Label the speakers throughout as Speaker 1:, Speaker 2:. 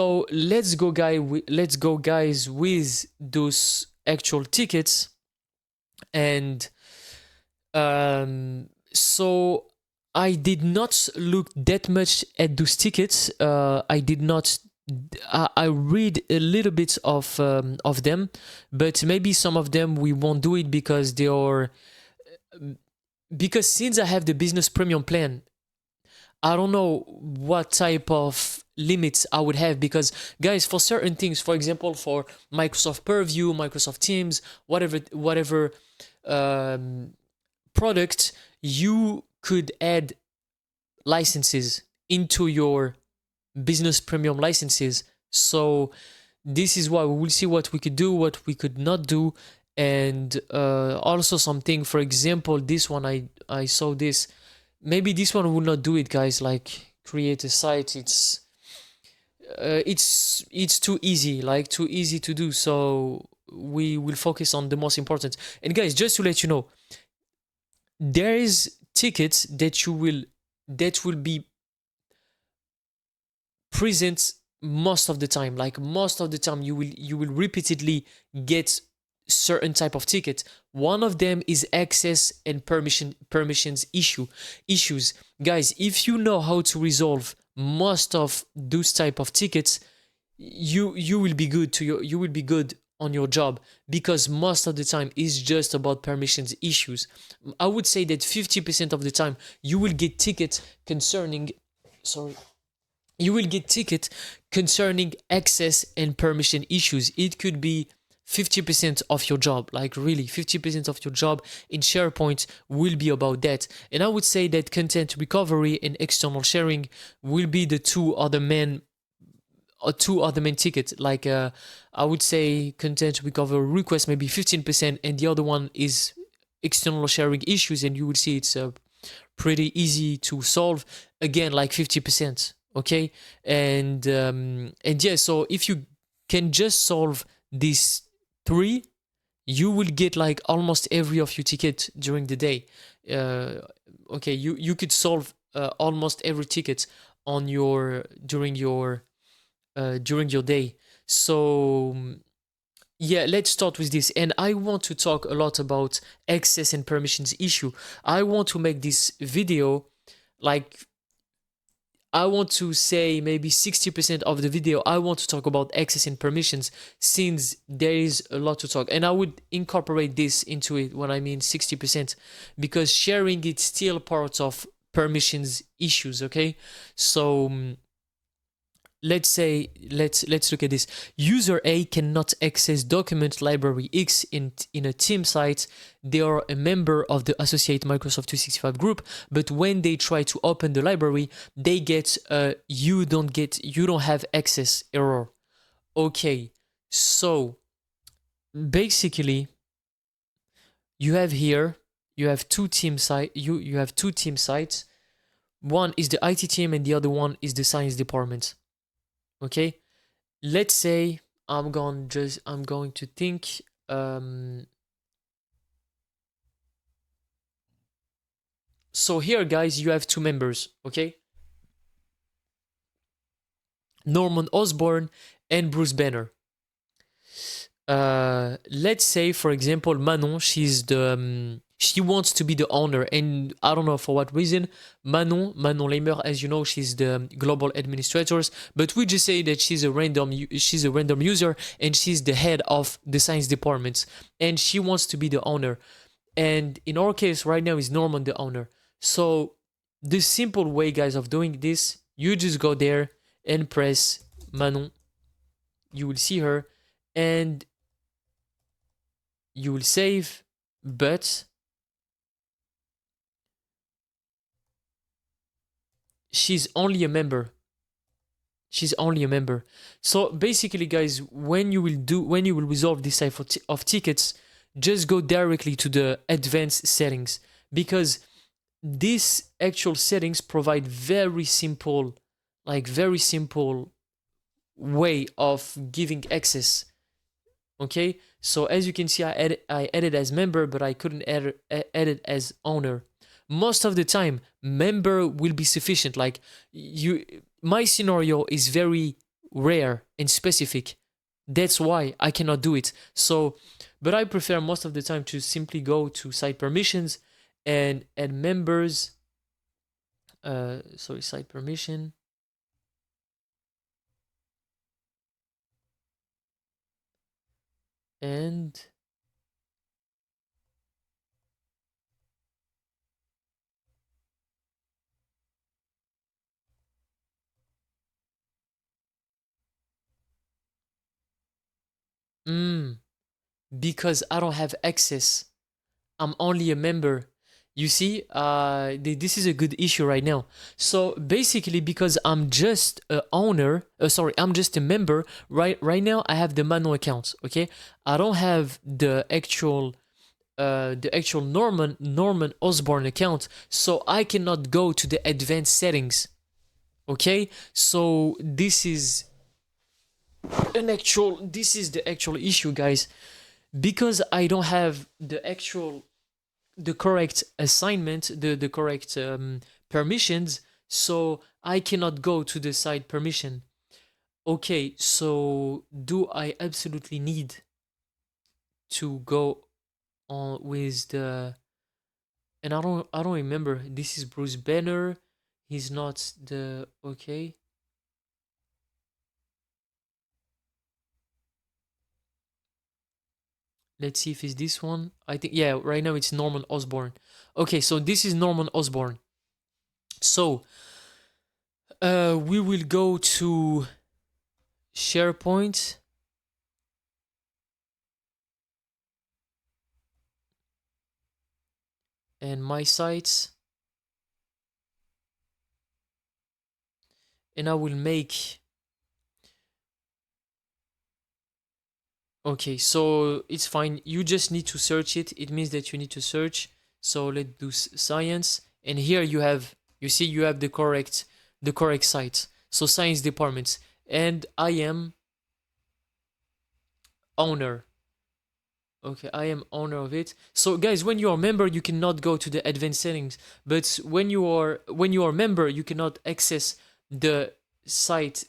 Speaker 1: So let's go guys with those actual tickets. And so I did not look that much at those tickets. I did not. I read a little bit of them, but maybe some of them we won't do it because they are, because since I have the business premium plan, I don't know what type of limits I would have, because guys, for certain things, for example, for Microsoft Purview, Microsoft Teams, whatever um, product, you could add licenses into your business premium licenses. So this is why we will see what we could do, what we could not do, and also something. For example, this one, I saw this. Maybe this one will not do it, guys. Like create a site. It's too easy, like too easy to do. So we will focus on the most important. And guys, just to let you know, there is tickets that will be present most of the time. Like most of the time you will repeatedly get certain type of ticket. One of them is access and permissions issues. Guys, if you know how to resolve most of those type of tickets, you will be good you will be good on your job, because most of the time is just about permissions issues. I would say that 50% of the time you will get tickets concerning, sorry, you will get ticket concerning access and permission issues. It could be 50% of your job, like really 50% of your job in SharePoint will be about that. And I would say that content recovery and external sharing will be the two other main tickets. Like I would say content recovery request maybe 15%, and the other one is external sharing issues, and you will see it's pretty easy to solve, again like 50%. Okay, and yeah, so if you can just solve these three, you will get like almost every of your ticket during the day. Okay, you could solve almost every ticket on your during your day. So yeah, let's start with this. And I want to talk a lot about access and permissions issue. I want to make this video like, I want to say maybe 60% of the video I want to talk about access and permissions, since there is a lot to talk. And I would incorporate this into it when I mean 60%, because sharing is still part of permissions issues, okay? So let's look at this. User A cannot access document library X in a team site. They are a member of the associate Microsoft 365 group, but when they try to open the library, they get you don't have access error. Okay, so basically you have two team sites. One is the IT team and the other one is the science department. Okay, let's say I'm going to think so here, guys, you have two members, okay? Norman Osborn and Bruce Banner. Let's say, for example, Manon, she wants to be the owner, and I don't know for what reason. Manon Leimer, as you know, she's the global administrator, but we just say that she's a random user, and she's the head of the science department, and she wants to be the owner. And in our case right now is Norman the owner. So the simple way, guys, of doing this, you just go there and press Manon. You will see her, and you will save, but she's only a member. So basically, guys, when you will resolve this type of tickets, just go directly to the advanced settings, because these actual settings provide very simple way of giving access. Okay, so as you can see, I added as member, but I couldn't add it as owner. Most of the time, member will be sufficient. Like my scenario is very rare and specific. That's why I cannot do it. So, but I prefer most of the time to simply go to site permissions and add members. Sorry, site permission. And because I don't have access, I'm only a member. You see, this is a good issue right now. So basically, because I'm just a owner, sorry, I'm just a member. Right now, I have the Manon account. Okay, I don't have the actual Norman Osborne account, so I cannot go to the advanced settings. Okay, so this is the actual issue, guys, because I don't have the correct assignment, the correct permissions, so I cannot go to the site permission. Okay, so do I absolutely need to go on with the, and I don't remember. This is Bruce Banner. He's not the, okay. Let's see if it's this one. I think, yeah, right now it's Norman Osborne. Okay, so this is Norman Osborne. So we will go to SharePoint. And my sites. And I will make, okay, so it's fine. You just need to search it. It means that you need to search. So let's do science. And here you have, you see, you have the correct site. So science departments. And I am owner. Okay, I am owner of it. So guys, when you are a member, you cannot go to the advanced settings. But when you are a member, you cannot access the site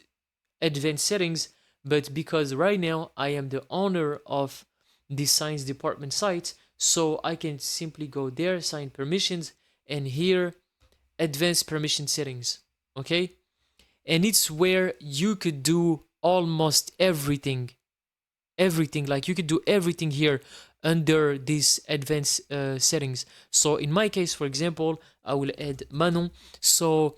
Speaker 1: advanced settings. But because right now I am the owner of the science department site, so I can simply go there, sign permissions, and here advanced permission settings. Okay, and it's where you could do almost everything. Like you could do everything here under these advanced settings. So in my case, for example, I will add Manon. So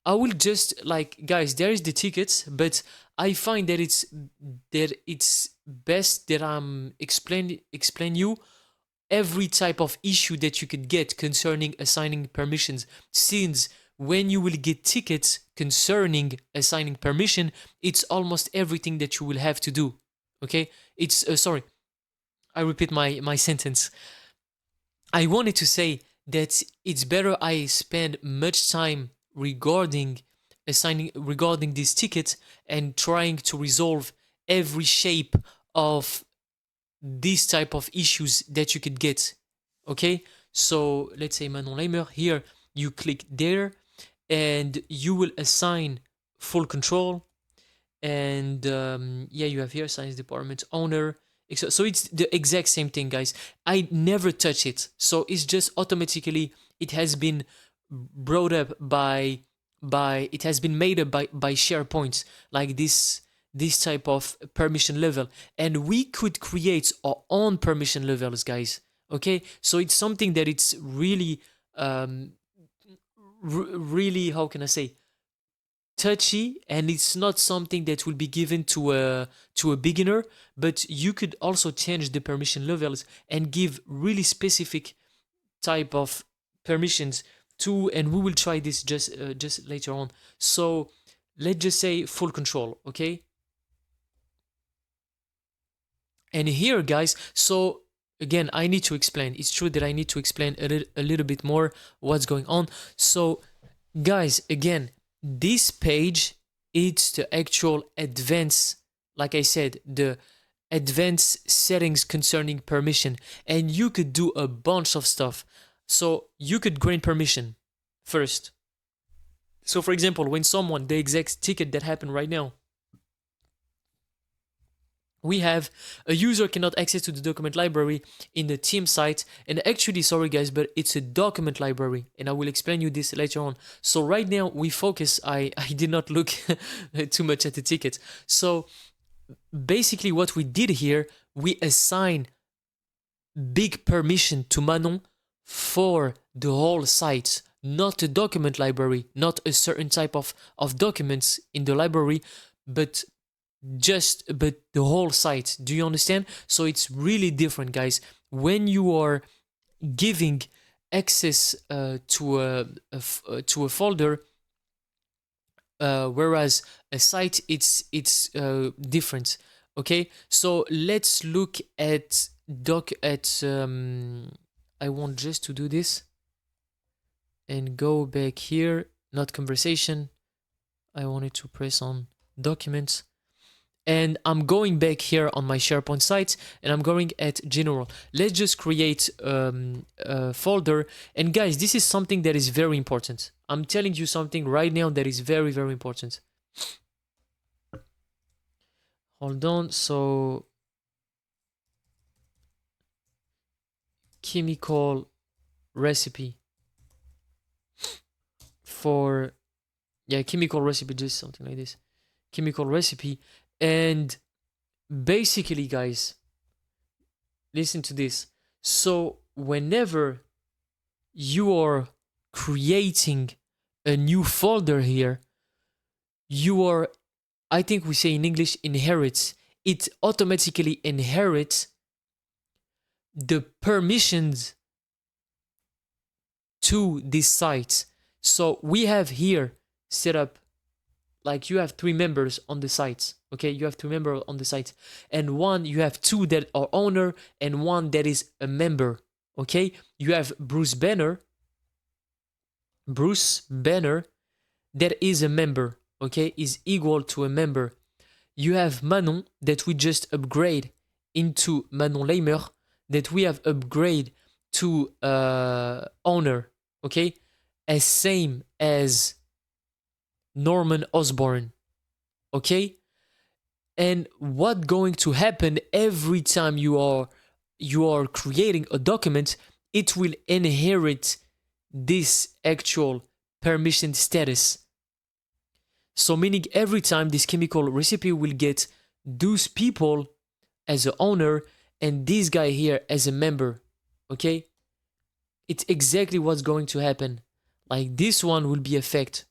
Speaker 1: I will just, like, guys, there is the tickets, but I find that it's best that I'm explain you every type of issue that you could get concerning assigning permissions, since when you will get tickets concerning assigning permission, it's almost everything that you will have to do. Okay, it's sorry, I repeat my sentence. I wanted to say that it's better I spend much time regarding this ticket and trying to resolve every shape of these type of issues that you could get. Okay, so let's say Manon Leimer. Here you click there and you will assign full control. And yeah, you have here science department owner. So it's the exact same thing, guys. I never touch it, so it's just automatically, it has been brought up by it has been made up by SharePoint, like this type of permission level, and we could create our own permission levels, guys. Okay, so it's something that it's really really, how can I say, touchy, and it's not something that will be given to a beginner, but you could also change the permission levels and give really specific type of permissions to, and we will try this just later on. So let's just say full control. Okay, and here, guys, so again, I need to explain, it's true that I need to explain a little bit more what's going on. So guys, again, this page, it's the actual advanced, like I said, the advanced settings concerning permission, and you could do a bunch of stuff. So you could grant permission first. So for example, when someone, the exact ticket that happened right now, we have a user cannot access to the document library in the team site. And actually, sorry guys, but it's a document library, and I will explain you this later on. So right now we focus, I did not look too much at the ticket. So basically what we did here, we assign big permission to Manon for the whole site, not a document library, not a certain type of documents in the library, but the whole site. Do you understand? So it's really different, guys. When you are giving access to a folder, whereas a site, it's different. Okay, so let's look at I want just to do this and go back here, not conversation. I wanted to press on documents, and I'm going back here on my SharePoint site, and I'm going at general. Let's just create a folder. And guys, this is something that is very important. I'm telling you something right now that is very, very important. Hold on. So chemical recipe for, yeah, chemical recipe, just something like this. Chemical recipe. And basically, guys, listen to this. So whenever you are creating a new folder here, you are, I think we say in English, inherits. It automatically inherits the permissions to this site. So we have here set up, like you have 3 members on the site. Okay, you have 3 members on the site, and you have 2 that are owner and 1 that is a member. Okay, you have Bruce Banner that is a member. Okay, is equal to a member. You have Manon that we just upgrade into Manon Leimer, that we have upgrade to owner. Okay, as same as Norman Osborne. Okay, and what going to happen every time you are creating a document, it will inherit this actual permission status. So meaning every time this chemical recipe will get those people as an owner and this guy here as a member. Okay, it's exactly what's going to happen. Like this one will be affect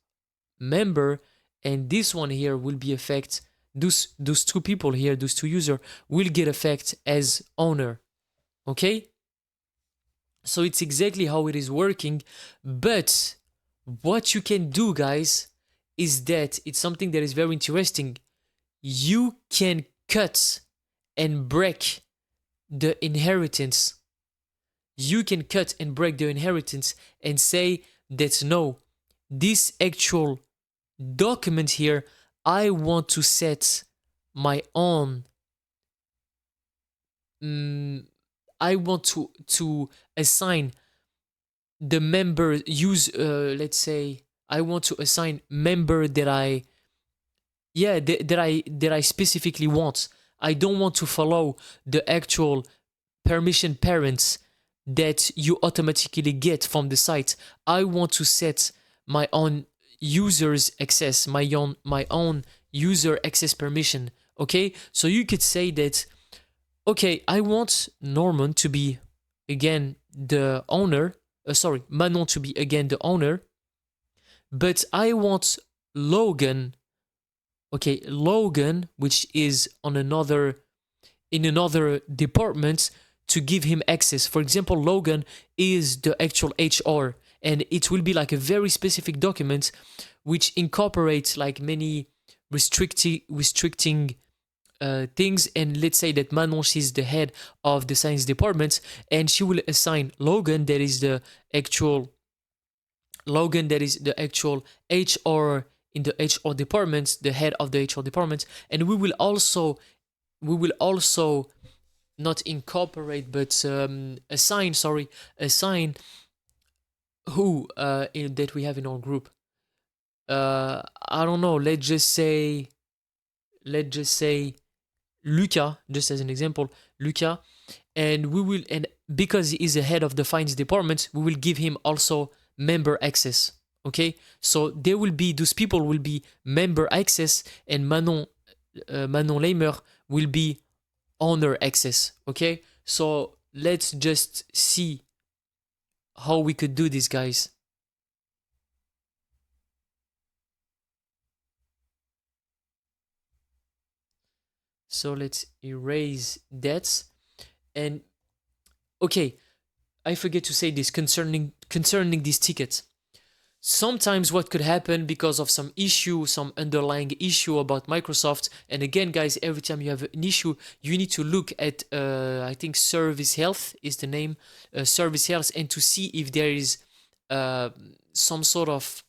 Speaker 1: member, and this one here will be affect those 2 people here, those 2 users will get affect as owner. Okay, so it's exactly how it is working. But what you can do, guys, is that it's something that is very interesting. You can cut and break the inheritance. You can cut and break the inheritance and say that no, this actual document here, I want to set my own. I want to assign the member use. Let's say I want to assign member that I specifically want. I don't want to follow the actual permission parents that you automatically get from the site. I want to set my own users access, my own user access permission. Okay, so you could say that, okay, I want Norman to be again the owner. Manon to be again the owner, but I want Logan. Okay, Logan, which is in another department, to give him access. For example, Logan is the actual HR, and it will be like a very specific document which incorporates like many restricting things. And let's say that Manon, she's the head of the science department, and she will assign Logan, that is the actual HR in the HR department, the head of the HR department. And we will also not incorporate, but assign who that we have in our group. I don't know. Let's just say Luca, just as an example, Luca, and we will, and because he is the head of the finance department, we will give him also member access. Okay, so there will be, those people will be member access, and Manon Lamer will be owner access. Okay, so let's just see how we could do this, guys. So let's erase debts. And okay, I forget to say this concerning these tickets. Sometimes what could happen because of some issue, some underlying issue about Microsoft, and again, guys, every time you have an issue, you need to look at, I think Service Health is the name, Service Health, and to see if there is uh, some sort of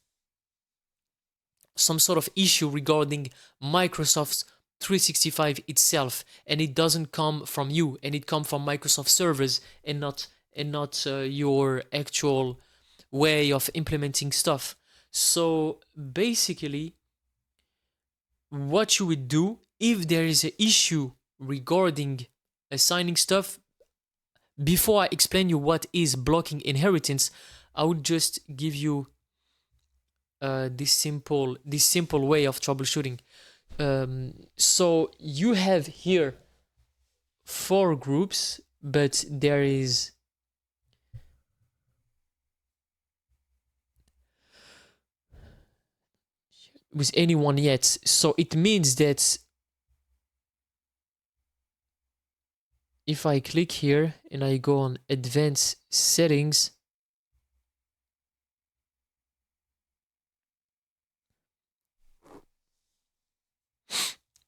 Speaker 1: issue regarding Microsoft's 365 itself, and it doesn't come from you, and it comes from Microsoft servers, and not your actual way of implementing stuff. So basically, what you would do if there is an issue regarding assigning stuff, before I explain you what is blocking inheritance, I would just give you this simple way of troubleshooting. So you have here 4 groups, but there is with anyone yet. So it means that if I click here and I go on advanced settings,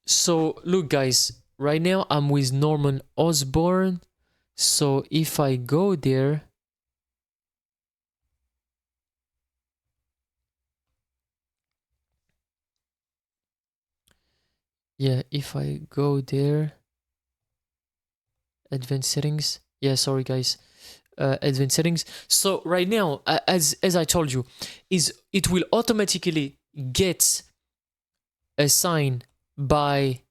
Speaker 1: so look, guys, right now I'm with Norman Osborne. So if I go there, yeah, if I go there, advanced settings, yeah, sorry guys, advanced settings. So right now, as I told you, is it will automatically get assigned by,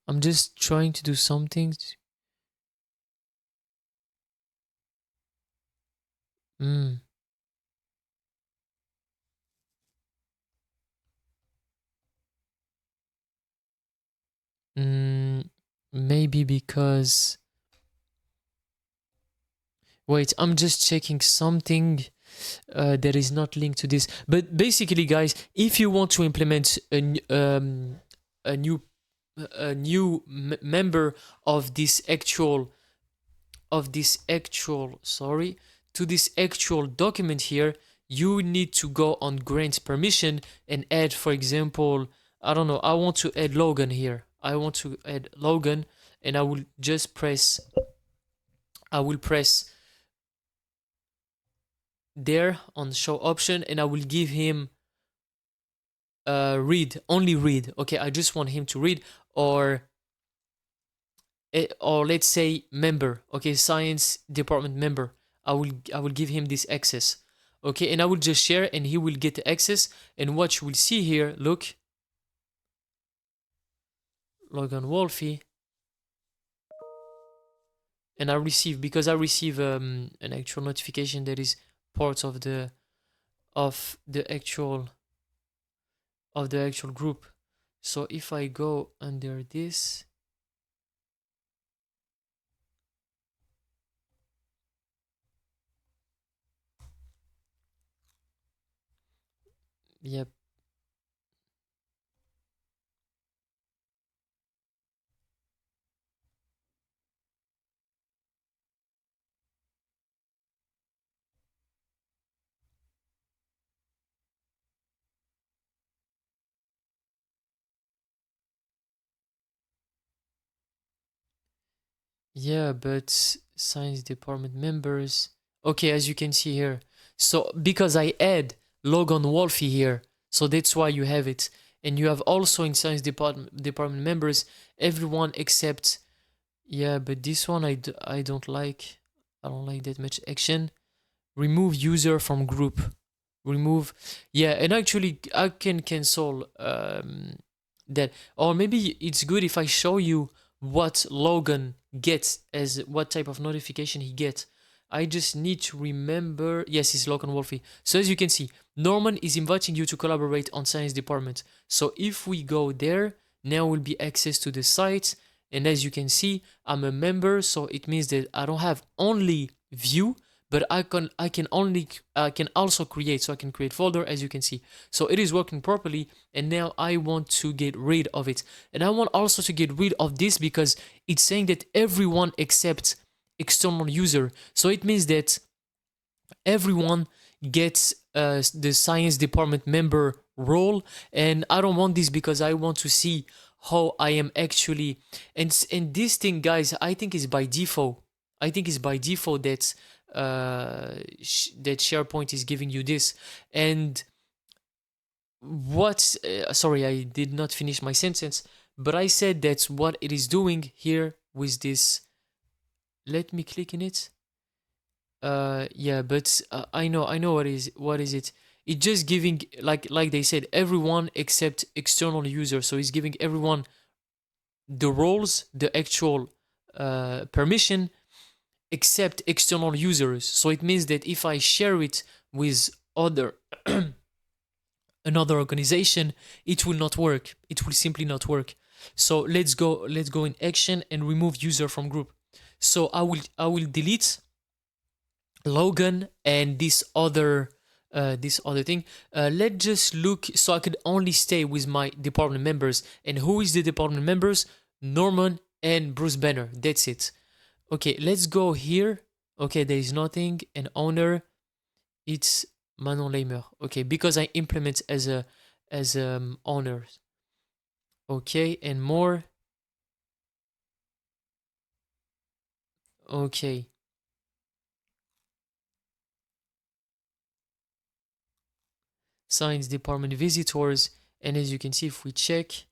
Speaker 1: I'm just trying to do something. Maybe because, wait, I'm just checking something that is not linked to this. But basically, guys, if you want to implement a new member of this actual sorry, to this actual document here, you need to go on grant permission and add, for example, I don't know, I want to add Logan here. I want to add Logan, and I will just press, I will press there on show option, and I will give him read, only read. Okay, I just want him to read, or let's say member. Okay, science department member. I will give him this access. Okay, and I will just share, and he will get the access. And what you will see here, look, Logan Wolfie, and I receive, because I receive an actual notification that is part of the actual group. So if I go under this, yep. Yeah, but science department members. Okay, as you can see here. So because I add Logan Wolfie here, so that's why you have it. And you have also in science department members everyone except, yeah, but this one I don't like. I don't like that much action. Remove user from group. remove. Yeah, and actually I can cancel that. Or maybe it's good if I show you what Logan gets, as what type of notification he gets. I just need to remember. Yes, it's Logan Wolfie. So as you can see, Norman is inviting you to collaborate on science department. So if we go there, now will be access to the site. And as you can see, I'm a member, so it means that I don't have only view, but I can also create. So I can create folder, as you can see. So it is working properly, and now I want to get rid of it. And I want also to get rid of this because it's saying that everyone except external user. So it means that everyone gets the science department member role, and I don't want this because I want to see how I am actually. And this thing, guys, I think is by default. I think it's by default that that SharePoint is giving you this. And what sorry, I did not finish my sentence, but I said that's what it is doing here with this. Let me click in it. Yeah, but I know what is it. It's just giving, like they said, everyone except external user. So it's giving everyone the roles, the actual permission, except external users. So it means that if I share it with other another organization, it will not work. It will simply not work. So let's go in action and remove user from group. So I will delete Logan and this other thing. Let's just look, so I could only stay with my department members. And who is the department members? Norman and Bruce Banner. That's it. Okay, let's go here. Okay, there is nothing. An owner, it's Manon Leimer. Okay, because I implement as a owner. Okay, and more. Okay. Science department visitors, and as you can see, if we check,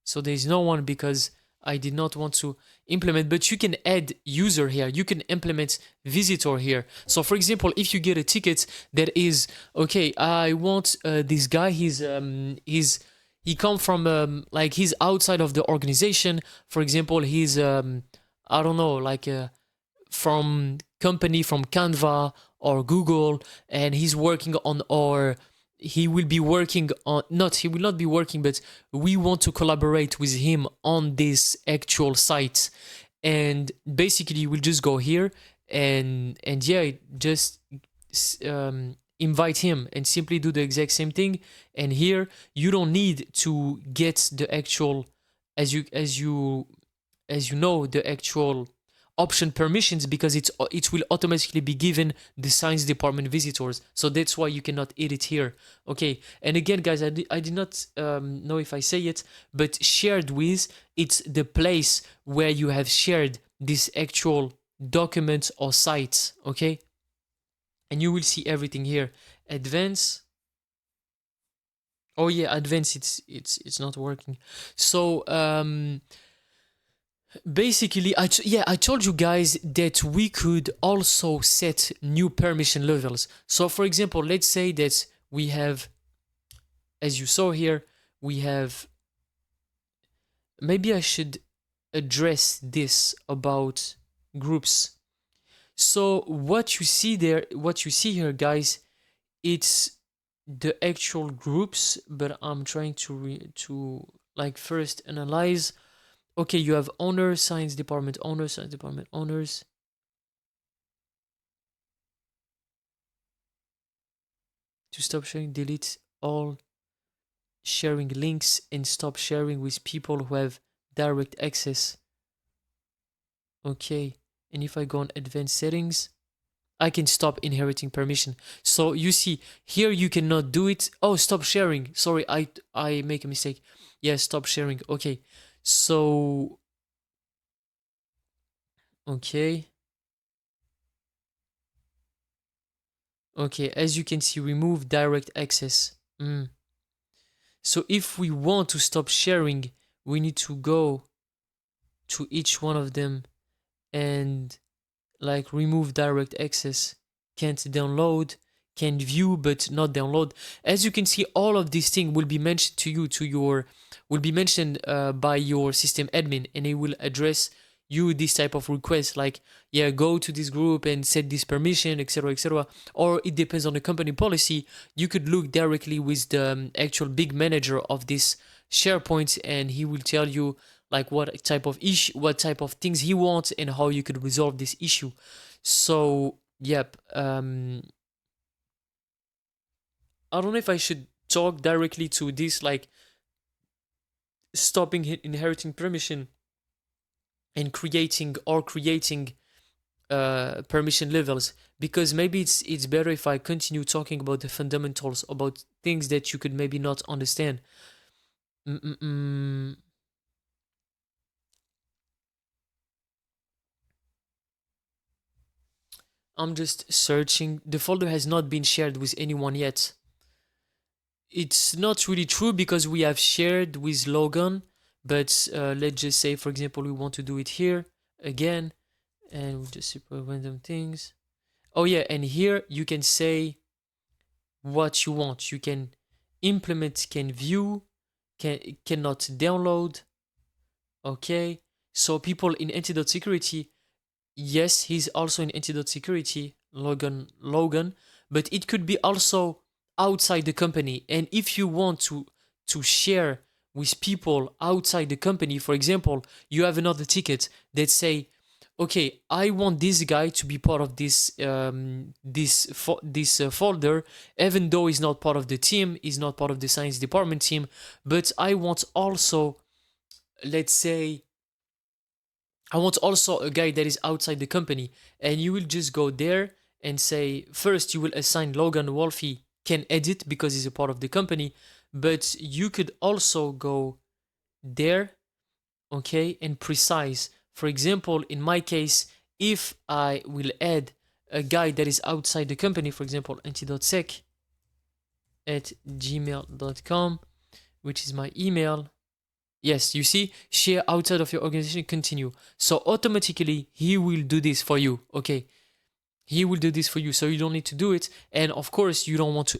Speaker 1: so there's no one because I did not want to implement, but you can add user here. You can implement visitor here. So for example, if you get a ticket that is, okay, I want this guy, he come from, like he's outside of the organization. For example, he's, I don't know, like from company, from Canva or Google, and he's working on, or he will be working on, not, he will not be working, but we want to collaborate with him on this actual site. And basically we'll just go here and yeah, just invite him and simply do the exact same thing. And here you don't need to get the actual, as you know, the actual option permissions, because it will automatically be given the science department visitors. So that's why you cannot edit here. Okay, and again, guys, I did not know if I say it, but shared with, it's the place where you have shared this actual document or site. Okay, and you will see everything here. Advance. Oh yeah, advance. It's not working. So basically, I told you guys that we could also set new permission levels. So for example, let's say that we have, as you saw here, we have, maybe I should address this about groups. So what you see there, what you see here, guys, it's the actual groups, but I'm trying to like first analyze. Okay, you have owner, science department owners, science department owners. To stop sharing, delete all sharing links and stop sharing with people who have direct access. Okay, and if I go on advanced settings, I can stop inheriting permission. So you see, here you cannot do it. Oh, stop sharing. Sorry, I make a mistake. Yeah, stop sharing. Okay, so okay. Okay, as you can see, remove direct access. So if we want to stop sharing, we need to go to each one of them and like remove direct access. Can't download, can view but not download. As you can see, all of these things will be mentioned to you, will be mentioned by your system admin, and it will address you this type of request, like, yeah, go to this group and set this permission, etc., etc. Or it depends on the company policy. You could look directly with the actual big manager of this SharePoint, and he will tell you like what type of issue, what type of things he wants, and how you could resolve this issue. So, yep. I don't know if I should talk directly to this, like stopping inheriting permission and creating permission levels, because maybe it's better if I continue talking about the fundamentals, about things that you could maybe not understand. Mm-mm-mm. I'm just searching. The folder has not been shared with anyone yet. It's not really true because we have shared with Logan, but let's just say, for example, we want to do it here again, and we'll just super random things. Oh yeah, and here you can say what you want. You can implement, can view, cannot download. Okay, so people in anti.security, yes, he's also in anti.security, Logan, but it could be also outside the company. And if you want to share with people outside the company, for example, you have another ticket that say, okay, I want this guy to be part of this folder, even though he's not part of the team, he's not part of the science department team, but I want also, let's say, I want also a guy that is outside the company. And you will just go there and say, first you will assign Logan Wolfie can edit because he's a part of the company, but you could also go there, okay, and precise. For example, in my case, if I will add a guy that is outside the company, for example, anti.sec@gmail.com, which is my email. Yes, you see, share outside of your organization, continue. So automatically he will do this for you. Okay, he will do this for you, so you don't need to do it. And of course, you don't want to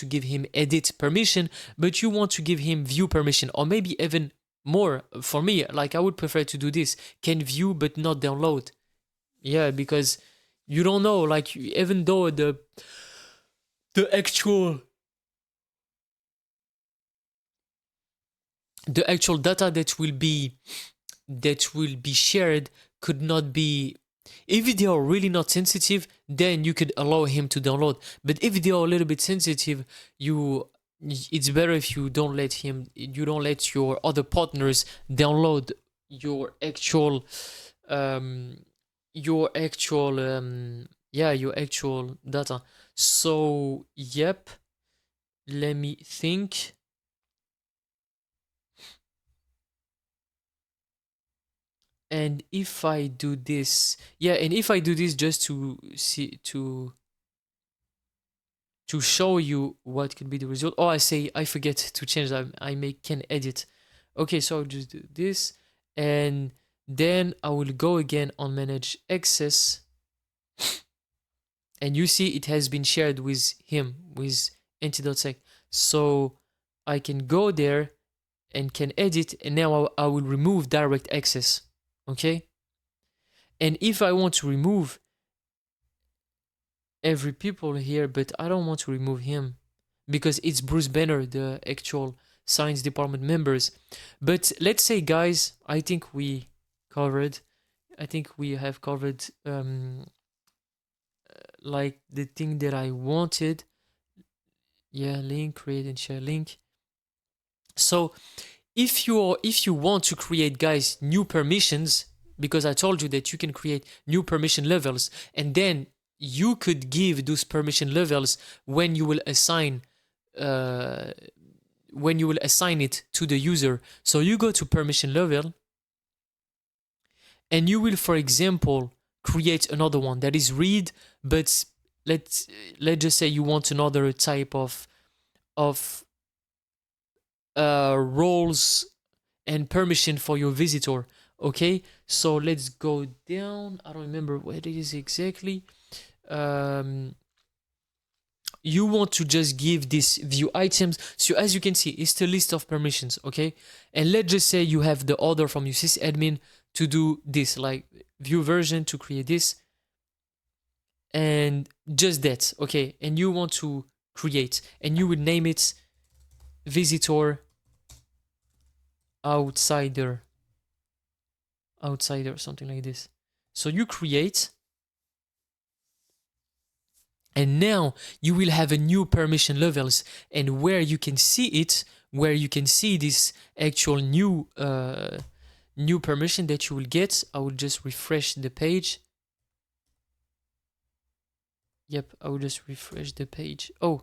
Speaker 1: give him edit permission, but you want to give him view permission, or maybe even more. For me, like, I would prefer to do this: can view but not download. Yeah, because you don't know, like, even though the actual the actual data that will be shared could not be, if they are really not sensitive, then you could allow him to download. But if they are a little bit sensitive, it's better if you don't let your other partners download your actual um your actual data. So yep, let me think. And if I do this, yeah, and if I do this just to see to show you what could be the result. Oh, I forget to change that. I make can edit. Okay, so I'll just do this, and then I will go again on manage access, and you see it has been shared with him with anti.sec. So I can go there and can edit, and now I will remove direct access. Okay, and if I want to remove every people here, but I don't want to remove him because it's Bruce Banner, the actual science department members. But let's say, guys, I think we have covered like the thing that I wanted. Yeah, link, create and share link. So if you want to create, guys, new permissions, because I told you that you can create new permission levels, and then you could give those permission levels when you will assign it to the user. So you go to permission level, and you will, for example, create another one that is read, but let's just say you want another type of roles and permission for your visitor. Okay, so let's go down. I don't remember where it is exactly. you want to just give this view items. So as you can see, it's a list of permissions, okay? And let's just say you have the order from your sysadmin to do this, like view version to create this, and just that, okay? And you want to create, and you would name it visitor outsider, something like this. So you create, and now you will have a new permission levels, and where you can see it, where you can see this actual new permission that you will get. I will just refresh the page. Yep, I will just refresh the page. Oh,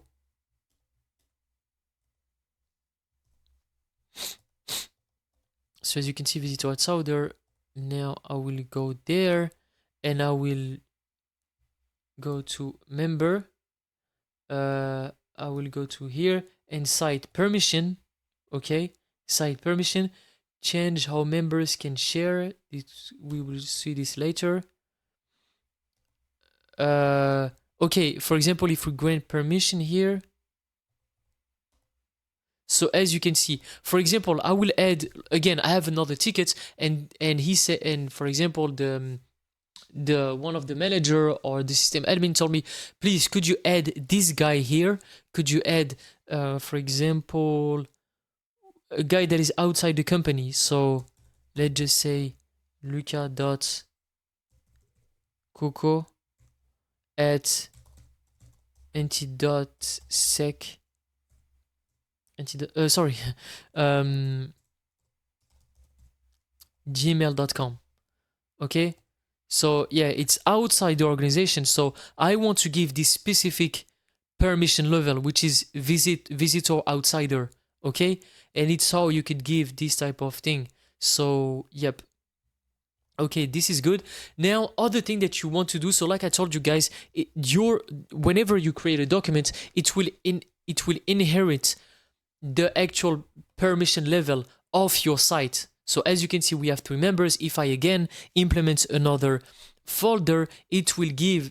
Speaker 1: so as you can see, visitor outsider. Now I will go there, and I will go to member. I will go to here and site permission. Okay, site permission. Change how members can share. We will see this later. Okay, for example, if we grant permission here. So as you can see, for example, I will add again. I have another ticket, and he said, and for example, the one of the manager or the system admin told me, please, could you add this guy here? Could you add, for example, a guy that is outside the company? So let's just say luca.coco at nt.sec gmail.com. Okay, so yeah, it's outside the organization, so I want to give this specific permission level, which is visitor outsider. Okay, and it's how you could give this type of thing. So yep, okay, this is good. Now, other thing that you want to do, so like I told you guys, whenever you create a document, it will inherit the actual permission level of your site. So as you can see, we have 3 members. If I again implement another folder, it will give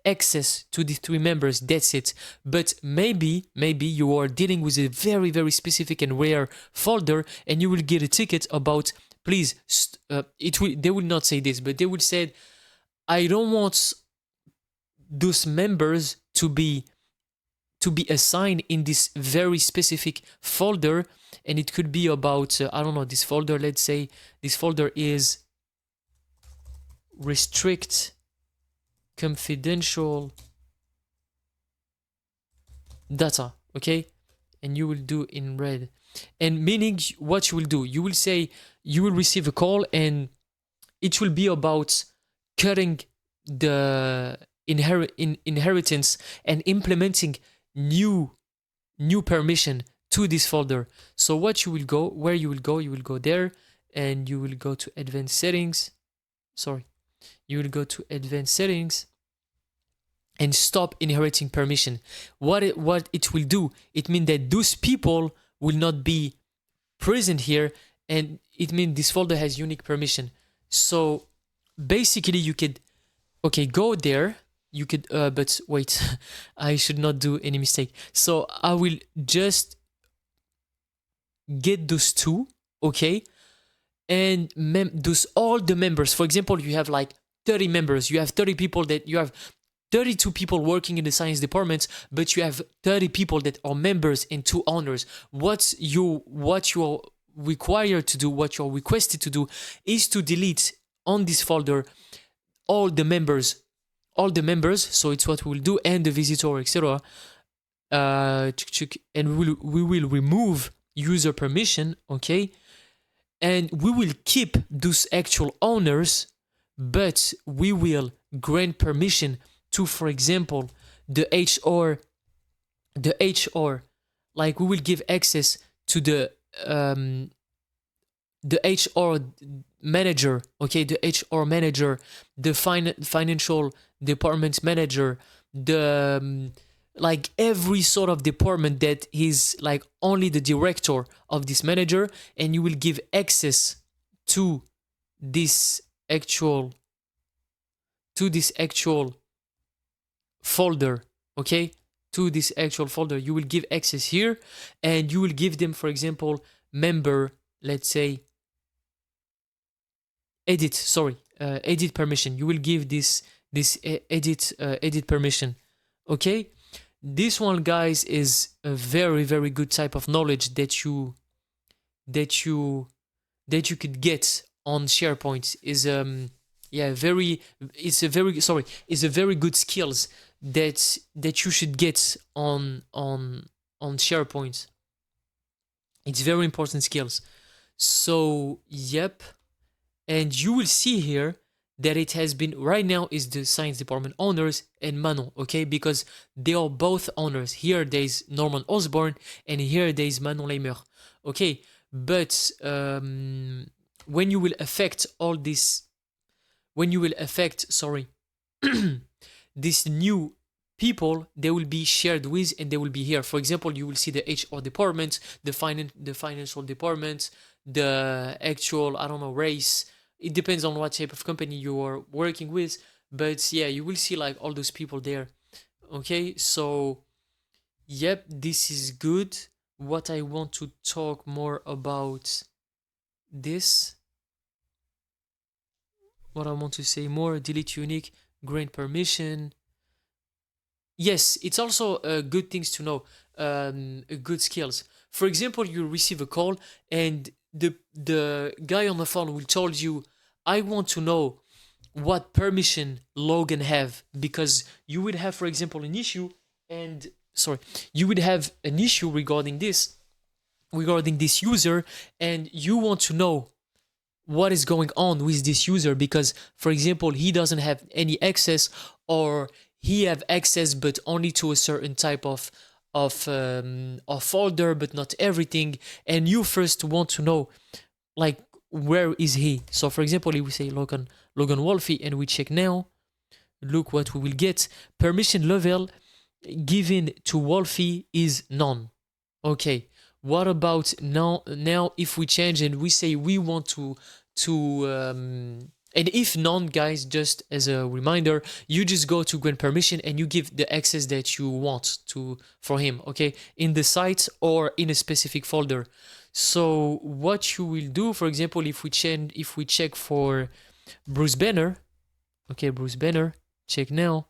Speaker 1: access to the 3 members. That's it. But maybe you are dealing with a very, very specific and rare folder, and you will get a ticket about, please, they will not say this, but they will say, I don't want those members to be assigned in this very specific folder. And it could be about, I don't know, this folder, let's say this folder is restrict confidential data, okay? And you will do in red. And meaning what you will do, you will say, you will receive a call, and it will be about cutting the inheritance and implementing new permission to this folder. So what you will go, you will go there, and you will go to advanced settings. You will go to advanced settings and stop inheriting permission. What it will do, it means that those people will not be present here, and it means this folder has unique permission. So basically you could, okay, go there. You could, but wait, I should not do any mistake. So I will just get those 2, okay? And those all the members. For example, you have like 30 members. You have 30 people that you have 32 people working in the science department, but you have 30 people that are members and 2 owners. What you're required to do, what you're requested to do, is to delete on this folder all the members. So it's what we'll do, and the visitor, etc. And we will remove user permission, okay? And we will keep those actual owners, but we will grant permission to, for example, the HR, like we will give access to the HR manager, okay, the HR manager, the financial department manager, the like every sort of department that is like only the director of this manager, and you will give access to this actual folder, okay? to this actual folder, you will give access here, and you will give them, for example, member, let's say, edit permission. You will give this edit permission. Okay, this one, guys, is a very, very good type of knowledge that you could get on SharePoint. Is yeah, very, it's a very good skills that you should get on SharePoint. It's very important skills. So yep, and you will see here that it has been, right now is the science department owners and Manon, okay, because they are both owners. Here there's Norman Osborne and here there's Manon Leimer, okay. But when you will affect all this, when you will affect, sorry, this new people, they will be shared with and they will be here. For example, you will see the HR department, the financial department, the actual, I don't know, race. It depends on what type of company you are working with, but yeah, you will see like all those people there. Okay, so yep, this is good. What I want to talk more about this, what I want to say more, delete unique, grant permission. Yes, it's also good things to know, good skills. For example, you receive a call and the guy on the phone will tell you, I want to know what permission Logan have, because you would have, for example, an issue, and sorry, you would have an issue regarding this user, and you want to know what is going on with this user, because, for example, he doesn't have any access, or he have access but only to a certain type of folder, but not everything, and you first want to know, like, where is he? So for example, if we say Logan Wolfie and we check now, look what we will get. Permission level given to Wolfie is none. Okay, what about now if we change and we say we want to and if none, guys, just as a reminder, you just go to grant permission and you give the access that you want to for him, okay, in the site or in a specific folder. So what you will do, for example, if we check for Bruce Banner, okay, Bruce Banner, check now,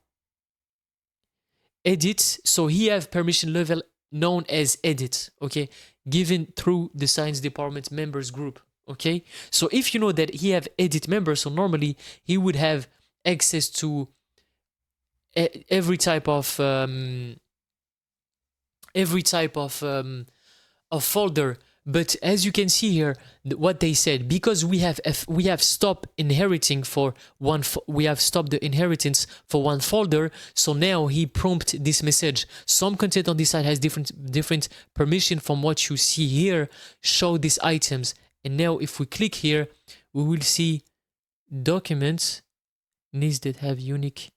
Speaker 1: edit, so he have permission level known as edit, okay, given through the science department members group. Okay, so if you know that he have edit member, so normally he would have access to every type of folder. But as you can see here, what they said, because we have stopped inheriting for one, we have stopped the inheritance for one folder. So now he prompted this message. Some content on this side has different permission from what you see here. Show these items. And now if we click here, we will see documents needs that have unique.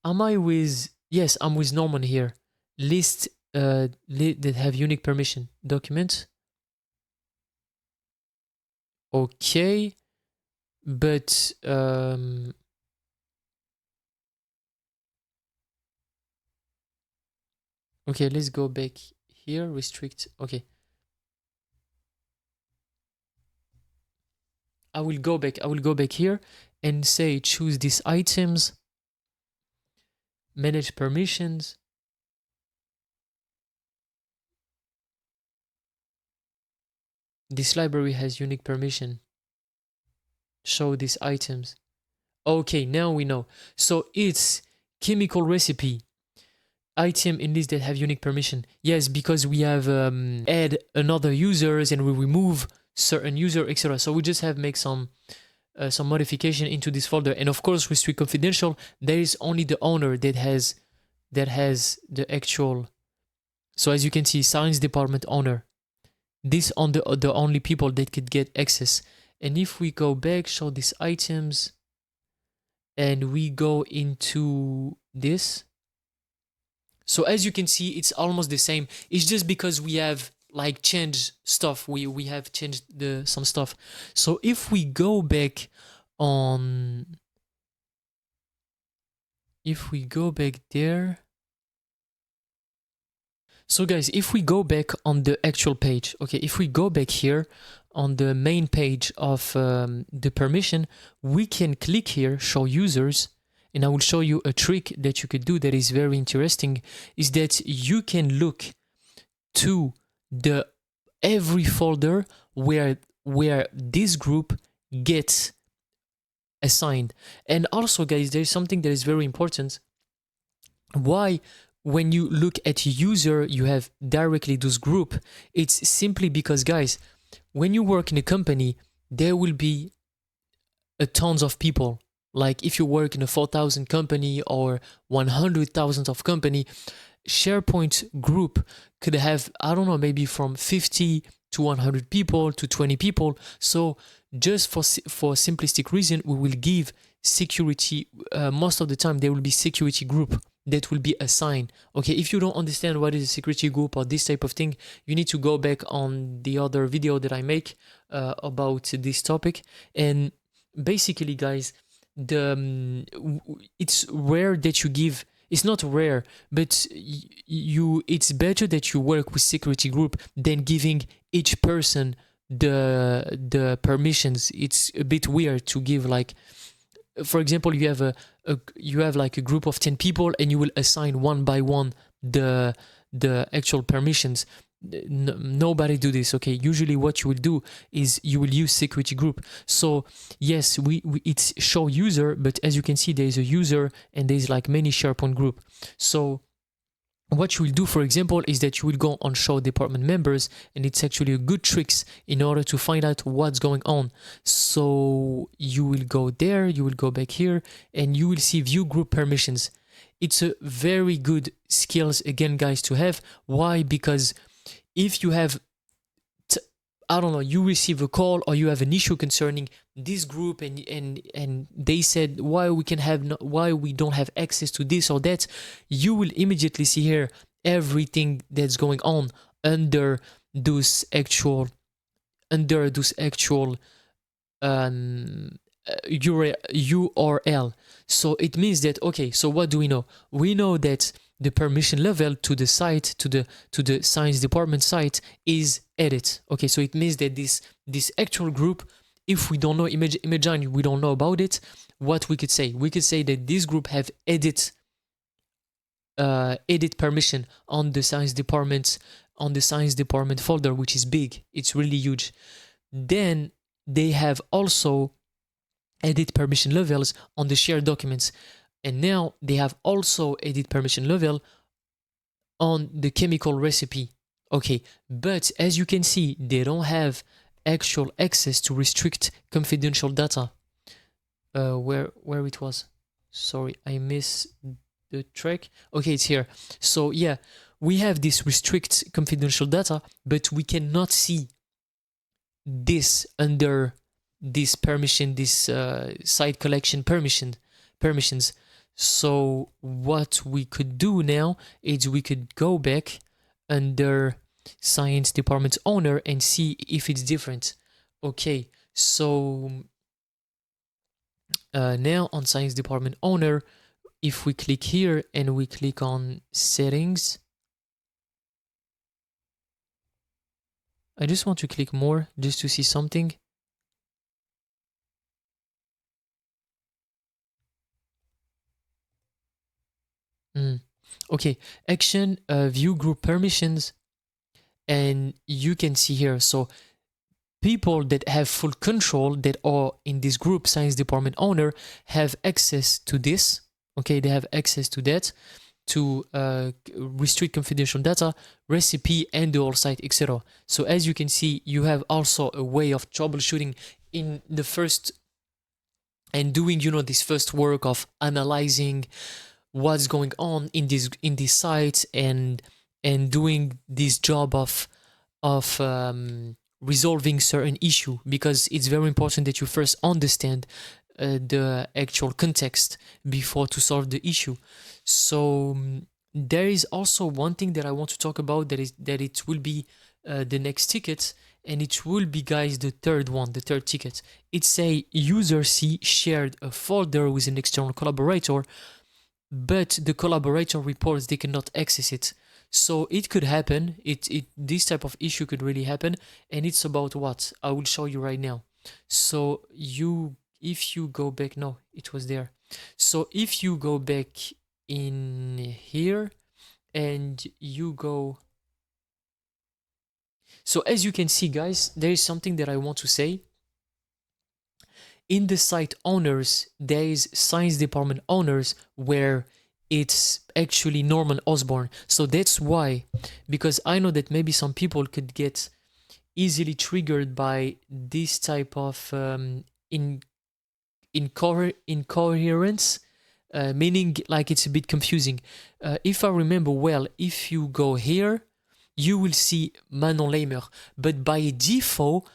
Speaker 1: Am I with, yes, I'm with Norman here. List that have unique permission. Documents. Okay. But okay, let's go back here. Restrict. Okay. I will go back here and say choose these items, manage permissions. This library has unique permission. Show these items. Okay, now we know. So it's chemical recipe. Item in list that have unique permission. Yes, because we have add another users and we remove certain user, etc. So we just have make some modification into this folder, and of course restrict confidential. There is only the owner that has the actual. So as you can see, science department owner. This on the only people that could get access. And if we go back, show these items, and we go into this. So as you can see, it's almost the same. It's just because we have like changed stuff. We have changed some stuff. So if we go back on, if we go back there. So guys, if we go back on the actual page, okay, if we go back here on the main page of the permission, we can click here, show users, and I will show you a trick that you could do that is very interesting, is that you can look to the every folder where this group gets assigned. And also guys, there's something that is very important. Why when you look at user you have directly this group? It's simply because guys, when you work in a company, there will be a tons of people. Like if you work in a 4,000 company or 100,000 of company, SharePoint group could have, I don't know, maybe from 50 to 100 people to 20 people. So just for simplistic reason, we will give security, most of the time there will be security group that will be assigned. Okay, if you don't understand what is a security group or this type of thing, you need to go back on the other video that I make about this topic. And basically guys, it's rare that you give, it's not rare, but it's better that you work with security group than giving each person the permissions. It's a bit weird to give, like, for example, you have like a group of 10 people and you will assign one by one the actual permissions. Nobody do this. Okay, usually what you will do is you will use security group. So yes, it's show user, but as you can see, there is a user and there's like many SharePoint group. So what you will do, for example, is that you will go on show department members, and it's actually a good tricks in order to find out what's going on. So you will go there, you will go back here, and you will see view group permissions. It's a very good skills again, guys, to have. Why? Because if you have, I don't know, you receive a call or you have an issue concerning this group, and they said why we don't have access to this or that, you will immediately see here everything that's going on under those actual URL. So it means that, okay, so what do we know? We know that the permission level to the site, to the science department site, is edit. Okay, so it means that this actual group, if we don't know, imagine we don't know about it, what we could say? We could say that this group have edit permission on the science department folder, which is big. It's really huge. Then they have also edit permission levels on the shared documents. And now they have also edit permission level on the chemical recipe. Okay, but as you can see, they don't have actual access to restrict confidential data. Where it was? Sorry, I missed the track. Okay, it's here. So yeah, we have this restrict confidential data, but we cannot see this under this permission, this site collection permissions. So what we could do now is we could go back under science department owner and see if it's different. Okay, so now on science department owner, if we click here and we click on settings, I just want to click more just to see something. Okay, action, view group permissions, and you can see here, so people that have full control that are in this group, science department owner, have access to this. Okay, they have access to that, to restrict confidential data, recipe, and the whole site, etc. So as you can see, you have also a way of troubleshooting in the first, and doing, you know, this first work of analyzing what's going on in this site, and doing this job of resolving certain issue, because it's very important that you first understand the actual context before to solve the issue. So there is also one thing that I want to talk about, that it will be the next ticket, and it will be, guys, the third ticket. It's a user C shared a folder with an external collaborator but the collaborator reports they cannot access it. So it could happen. This type of issue could really happen, and it's about what I will show you right now. So if you go back, no, it was there. So if you go back in here and you go, so as you can see, guys, there is something that I want to say. In the site owners, there is science department owners where it's actually Norman Osborn. So that's why, because I know that maybe some people could get easily triggered by this type of incoherence, meaning like it's a bit confusing. If I remember well, if you go here, you will see Manon Leimer, but by default,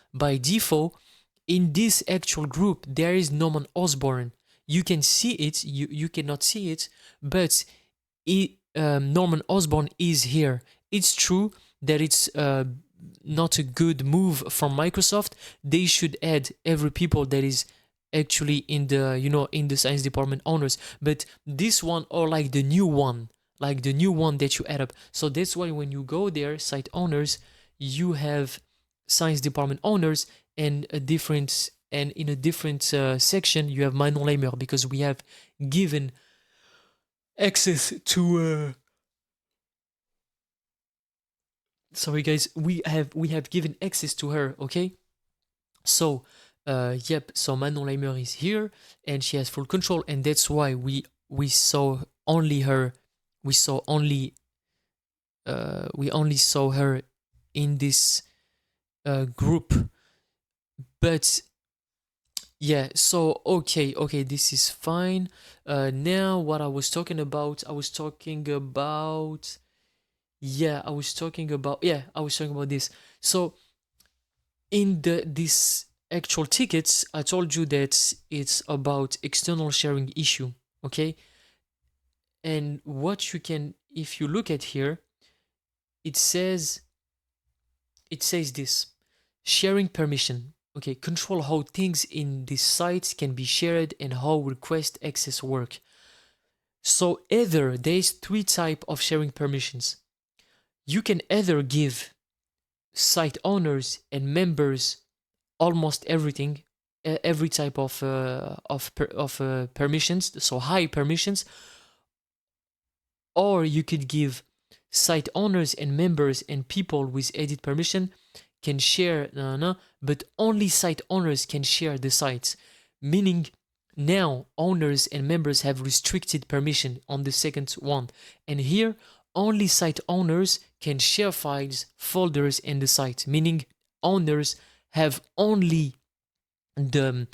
Speaker 1: in this actual group, there is Norman Osborn. You can see it, you cannot see it, but Norman Osborn is here. It's true that it's not a good move from Microsoft. They should add every people that is actually in the in the science department owners, but this one or like the new one that you add up. So that's why when you go there, site owners, you have science department owners, and in a different section you have Manon Leimer, because we have given access to sorry guys, we have given access to her. Okay, so yep, so Manon Leimer is here and she has full control, and that's why we saw only her. We only saw her in this group. But yeah, so okay, this is fine. Now what I was talking about, yeah, I was talking about this. So in this actual tickets, I told you that it's about external sharing issue, okay? And what you can, if you look at here, it says this: sharing permission. Okay, control how things in these sites can be shared and how request access work. So either there's three type of sharing permissions. You can either give site owners and members almost everything, every type of permissions, so high permissions, or you could give site owners and members and people with edit permission can share, but only site owners can share the sites. Meaning now owners and members have restricted permission on the second one. And here only site owners can share files, folders, and the site. Meaning owners have only the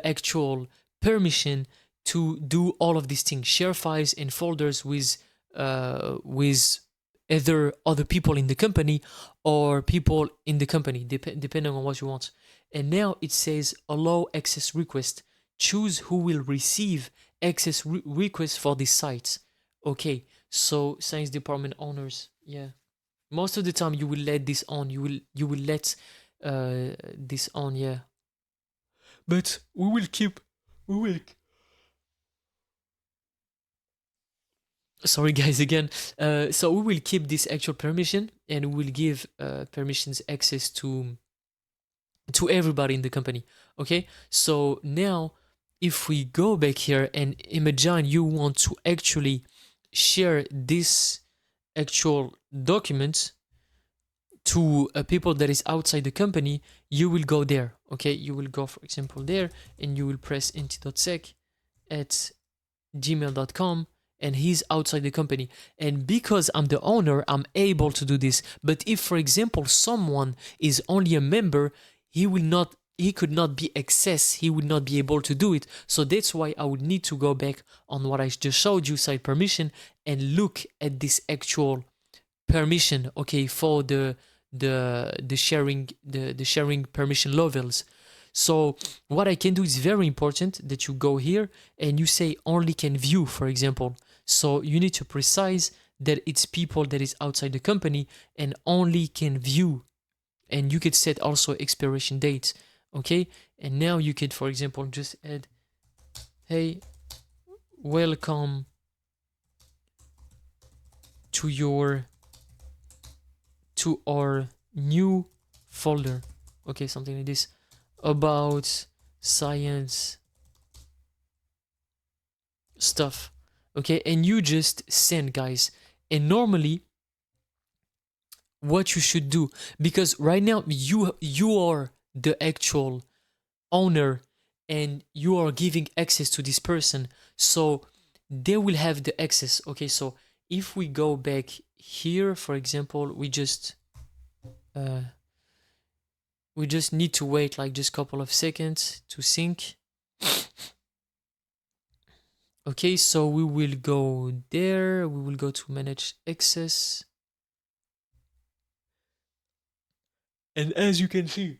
Speaker 1: actual permission to do all of these things, share files and folders with either other people in the company or people in the company, depending on what you want. And now it says allow access request. Choose who will receive access request for these sites. Okay, so science department owners, yeah. Most of the time you will let this on. You will let this on, yeah. But we will sorry guys again. So we will keep this actual permission, and we will give permissions access to everybody in the company. Okay, so now if we go back here and imagine you want to actually share this actual document to people that is outside the company, you will go there. Okay, you will go, for example, there, and you will press nt.sec at gmail.com, and he's outside the company. And because I'm the owner, I'm able to do this. But if, for example, someone is only a member, he could not be accessed. He would not be able to do it. So that's why I would need to go back on what I just showed you, site permission, and look at this actual permission, okay, for the sharing permission levels. So what I can do is very important that you go here and you say only can view, for example. So you need to precise that it's people that is outside the company and only can view. And you could set also expiration date, okay? And now you could, for example, just add, hey, welcome to our new folder. Okay, something like this, about science stuff. Okay, and you just send, guys. And normally what you should do, because right now you are the actual owner and you are giving access to this person, so they will have the access. Okay, so if we go back here, for example, we just need to wait like just a couple of seconds to sync. Okay, so we will go there, we will go to manage access, and as you can see,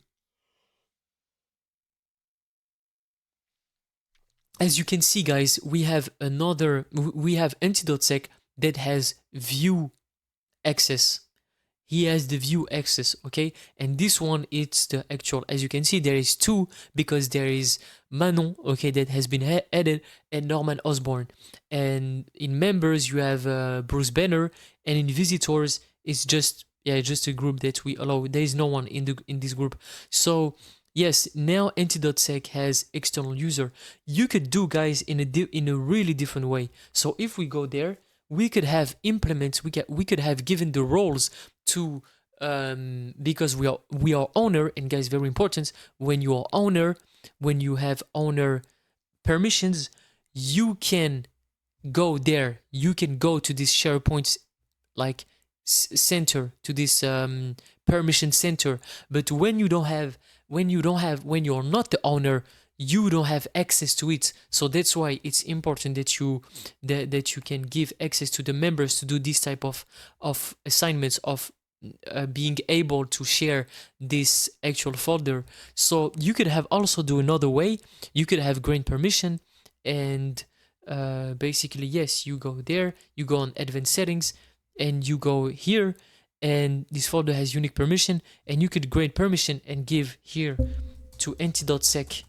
Speaker 1: guys, we have Antidote.sec that has view access. He has the view access, okay? And this one, it's the actual, as you can see, there is two, because there is Manon, okay, that has been added, and Norman Osborne. And in members, you have Bruce Banner, and in visitors, it's just a group that we allow. There is no one in this group. So yes, now Antidote.sec has external user. You could do, guys, in a really different way. So if we go there, we could have implements. We could have given the roles to because we are owner, and guys, very important, when you are owner, when you have owner permissions, you can go there. You can go to this SharePoint like center, to this permission center. But when you're not the owner, you don't have access to it. So that's why it's important that you can give access to the members to do this type of assignments, of being able to share this actual folder. So you could have also do another way. You could have grant permission, and basically, yes, you go there, you go on advanced settings, and you go here, and this folder has unique permission, and you could grant permission and give here to Antidote.sec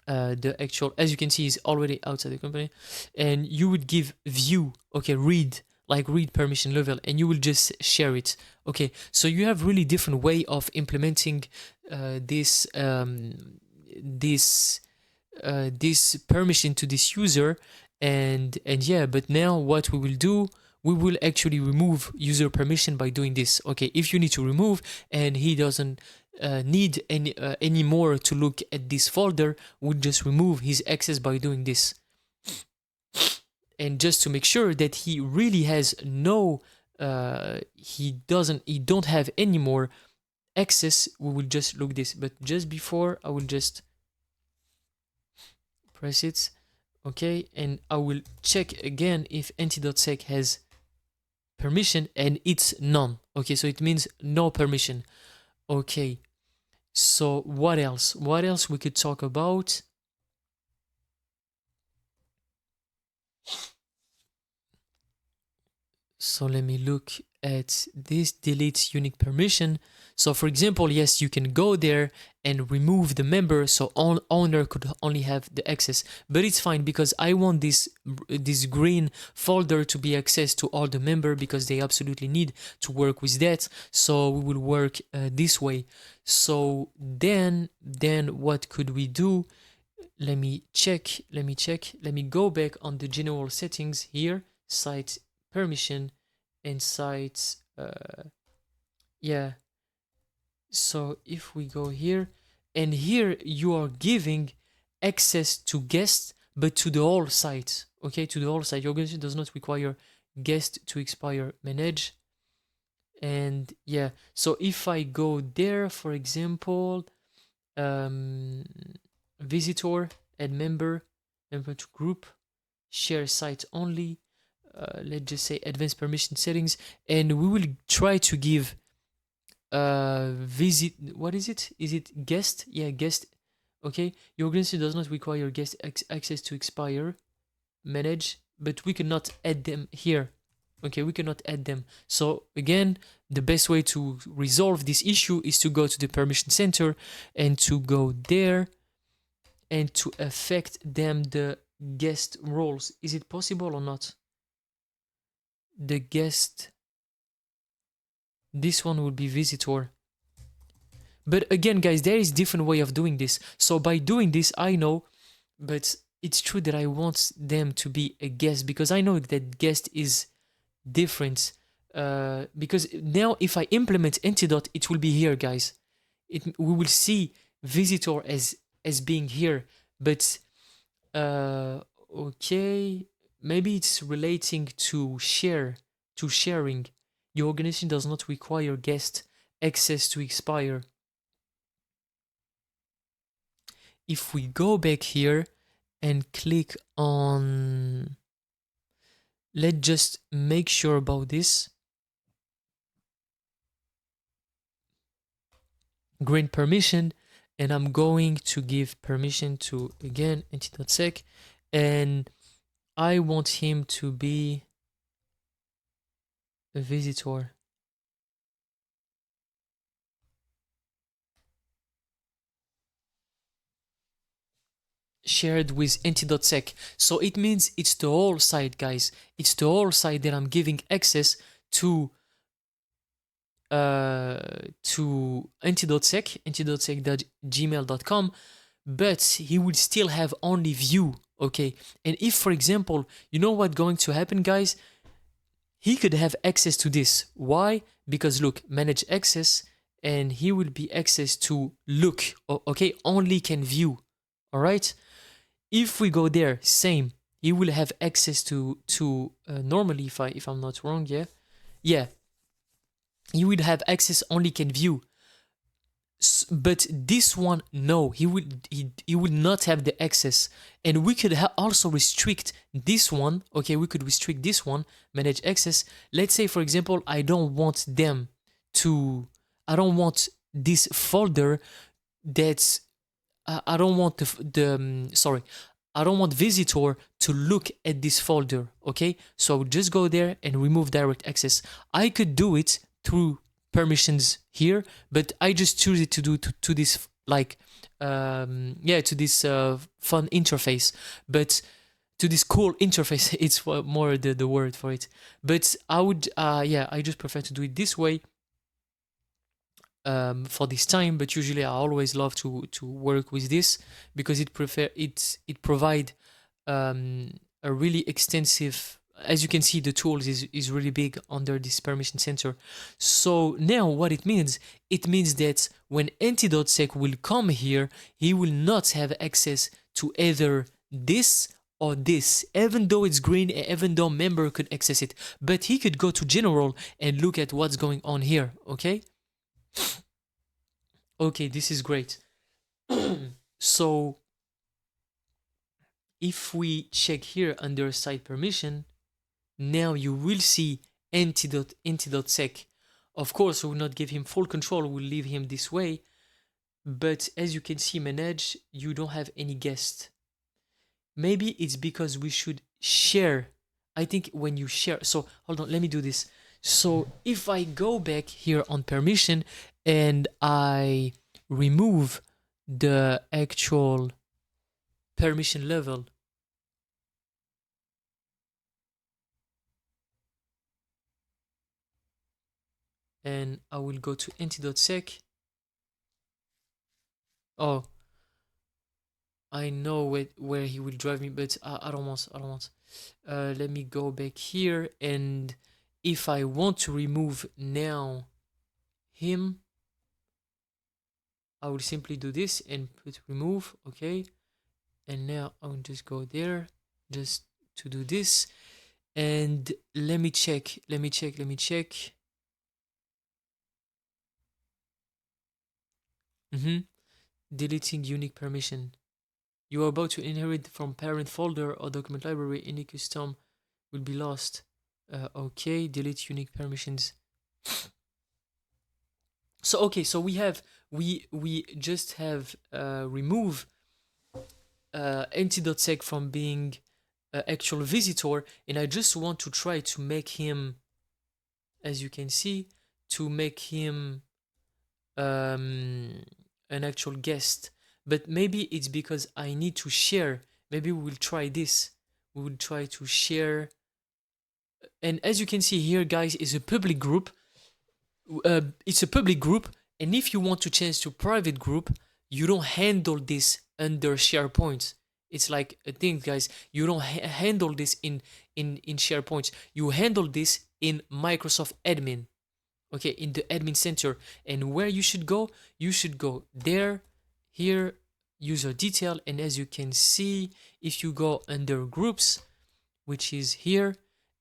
Speaker 1: the actual, as you can see, is already outside the company, and you would give view, okay, read permission level, and you will just share it. Okay, so you have really different way of implementing this permission to this user, and yeah. But now what we will do, we will actually remove user permission by doing this. Okay, if you need to remove and he doesn't need any more to look at this folder, we'll just remove his access by doing this. And just to make sure that he really has no he don't have any more access, we will just look this. But just before, I will just press it. Okay, and I will check again if Antidote.sec has permission, and it's none. Okay, so it means no permission. Okay, so what else we could talk about? So let me look at this delete unique permission. So for example, yes, you can go there and remove the member, so owner could only have the access. But it's fine, because I want this green folder to be accessed to all the member, because they absolutely need to work with that. So we will work this way. So then what could we do? Let me check. Let me go back on the general settings here, site permission and sites. Yeah, so if we go here, and here you are giving access to guests, but to the whole site. Okay, to the whole site. Your organization does not require guest to expire manage. And yeah, so if I go there, for example, visitor, add member to group, share site only, let's just say advanced permission settings, and we will try to give visit, what is it guest? Yeah, guest. Okay, your organization does not require guest access to expire manage, but we cannot add them here. Okay, we cannot add them. So again, the best way to resolve this issue is to go to the permission center and to go there and to affect them the guest roles. Is it possible or not? the guest, this one will be visitor. But again, guys, there is different way of doing this. So by doing this, I know, but it's true that I want them to be a guest because I know that guest is different. Because now if I implement antidote, it will be here, guys. We will see visitor as being here, but okay, maybe it's relating to sharing. Your organization does not require guest access to expire. If we go back here and click on, let's just make sure about this. Grant permission, and I'm going to give permission to, again, entity.sec, and I want him to be a visitor. Shared with entity.sec. So it means it's the whole site, guys. It's the whole site that I'm giving access to entity.sec, entity.sec.gmail.com, but he would still have only view, okay? And if, for example, you know what's going to happen, guys? He could have access to this. Why? Because look, manage access, and he will be access to look, okay? Only can view, all right? If we go there, same, he will have access to normally, if I'm not wrong, yeah, he would have access only can view. But this one, no, he would not have the access. And we could also restrict this one. Okay, we could restrict this one, manage access. Let's say, for example, I don't want this folder that's I don't want I don't want visitor to look at this folder, okay? So I would just go there and remove direct access. I could do it through permissions here, but I just choose it to do to this like to this fun interface, but to this cool interface. It's more the word for it. But I would I just prefer to do it this way for this time. But usually I always love to work with this because it provide a really extensive, as you can see, the tools is really big under this permission center. So now what it means that when entity.sec will come here, he will not have access to either this or this, even though it's green, even though member could access it, but he could go to general and look at what's going on here, okay? Okay, this is great. So if we check here under site permission, now you will see entity.sec. Of course, we will not give him full control, we'll leave him this way. But as you can see, manage, you don't have any guest. Maybe it's because we should share. I think when you share, so hold on, let me do this. So if I go back here on permission and I remove the actual permission level, and I will go to entity.sec. Oh, I know where he will drive me, but I don't want. Let me go back here, and if I want to remove now him, I will simply do this and put remove, okay? And now I will just go there just to do this. And let me check. Deleting unique permission. You are about to inherit from parent folder or document library. Any custom will be lost. Okay, delete unique permissions. So okay, so we just have remove entity.sec from being actual visitor, and I just want to try to make him, as you can see, to make him an actual guest. But maybe it's because I need to share. Maybe we will try this. We will try to share And as you can see here, guys, is a public group. It's a public group, and if you want to change to private group, you don't handle this under SharePoint. It's like a thing, guys. You don't handle this in SharePoint. You handle this in Microsoft Admin. Okay, in the admin center. And where you should go there, here, user detail. And as you can see, if you go under groups, which is here,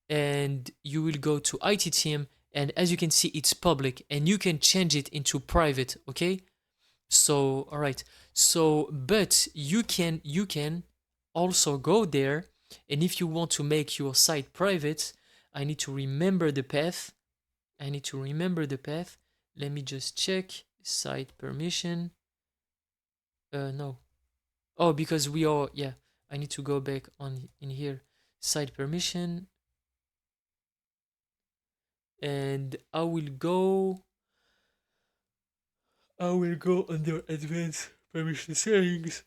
Speaker 1: and you will go to IT team, and as you can see, it's public, and you can change it into private. Okay, so all right, so but you can also go there, and if you want to make your site private, I need to remember the path. Let me just check site permission. No. Oh, because we are, yeah, I need to go back on in here. Site permission. And I will go under advanced permission settings.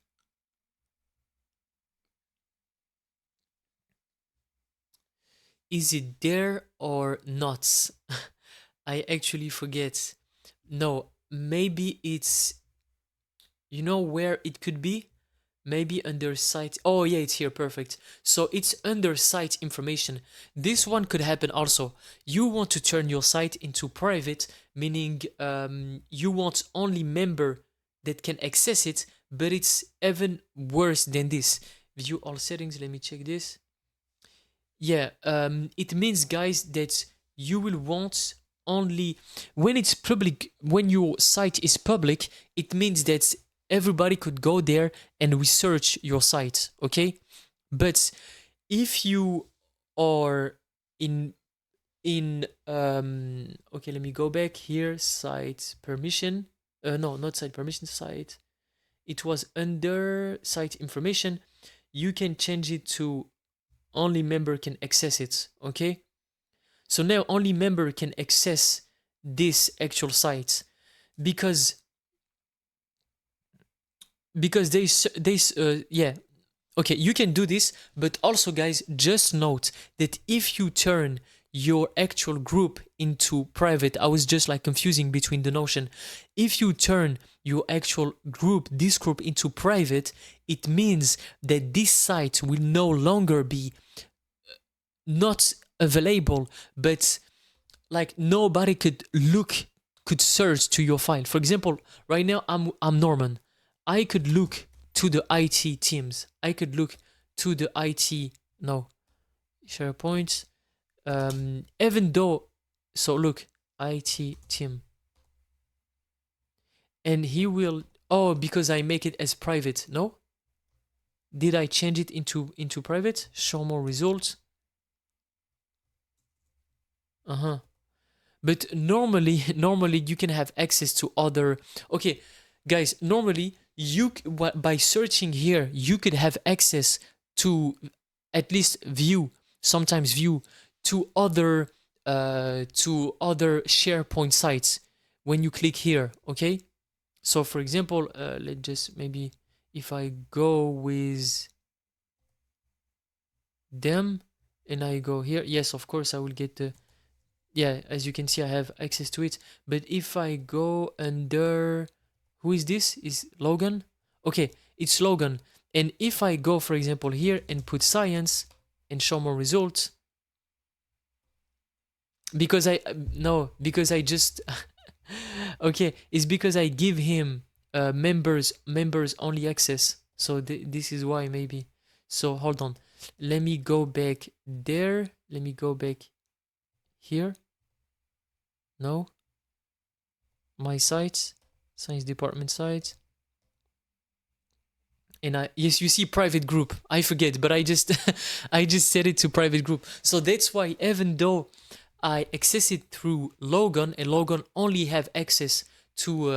Speaker 1: Is it there or not? I actually forget. No, maybe it's, you know where it could be? Maybe under site. Oh, yeah, it's here. Perfect. So it's under site information. This one could happen also. You want to turn your site into private, meaning you want only member that can access it, but it's even worse than this. View all settings. Let me check this. Yeah, it means, guys, that you will want only when it's public, when your site is public, it means that everybody could go there and research your site, okay? But if you are in okay, let me go back here, site permission. No, not site permission, site. It was under site information. You can change it to only member can access it, okay? So now only member can access this actual site because yeah, okay, you can do this, but also, guys, just note that if you turn your actual group into private, I was just like confusing between the notion. If you turn your actual group, this group, into private, it means that this site will no longer be not available, but like nobody could search to your file. For example, right now I'm Norman. I could look to the IT teams. I could look to the IT, no, SharePoint. Even though, so look, IT team. And he will, oh, because I make it as private, no? Did I change it into private? Show more results. Uh-huh. But normally you can have access to other, okay, guys, normally by searching here, you could have access to at least sometimes view to other SharePoint sites when you click here, okay? So for example, let's just maybe if I go with them and I go here, yes, of course I will get the, yeah, as you can see, I have access to it. But if I go under, who is this? Is Logan? Okay, it's Logan. And if I go, for example, here and put science and show more results, because because I just, okay, it's because I give him members only access. So this is why maybe. So hold on. Let me go back there. Let me go back here. No, my site, science department site, and yes, you see private group. I forget, but I just I just set it to private group. So that's why even though I access it through Logan, and Logan only have access to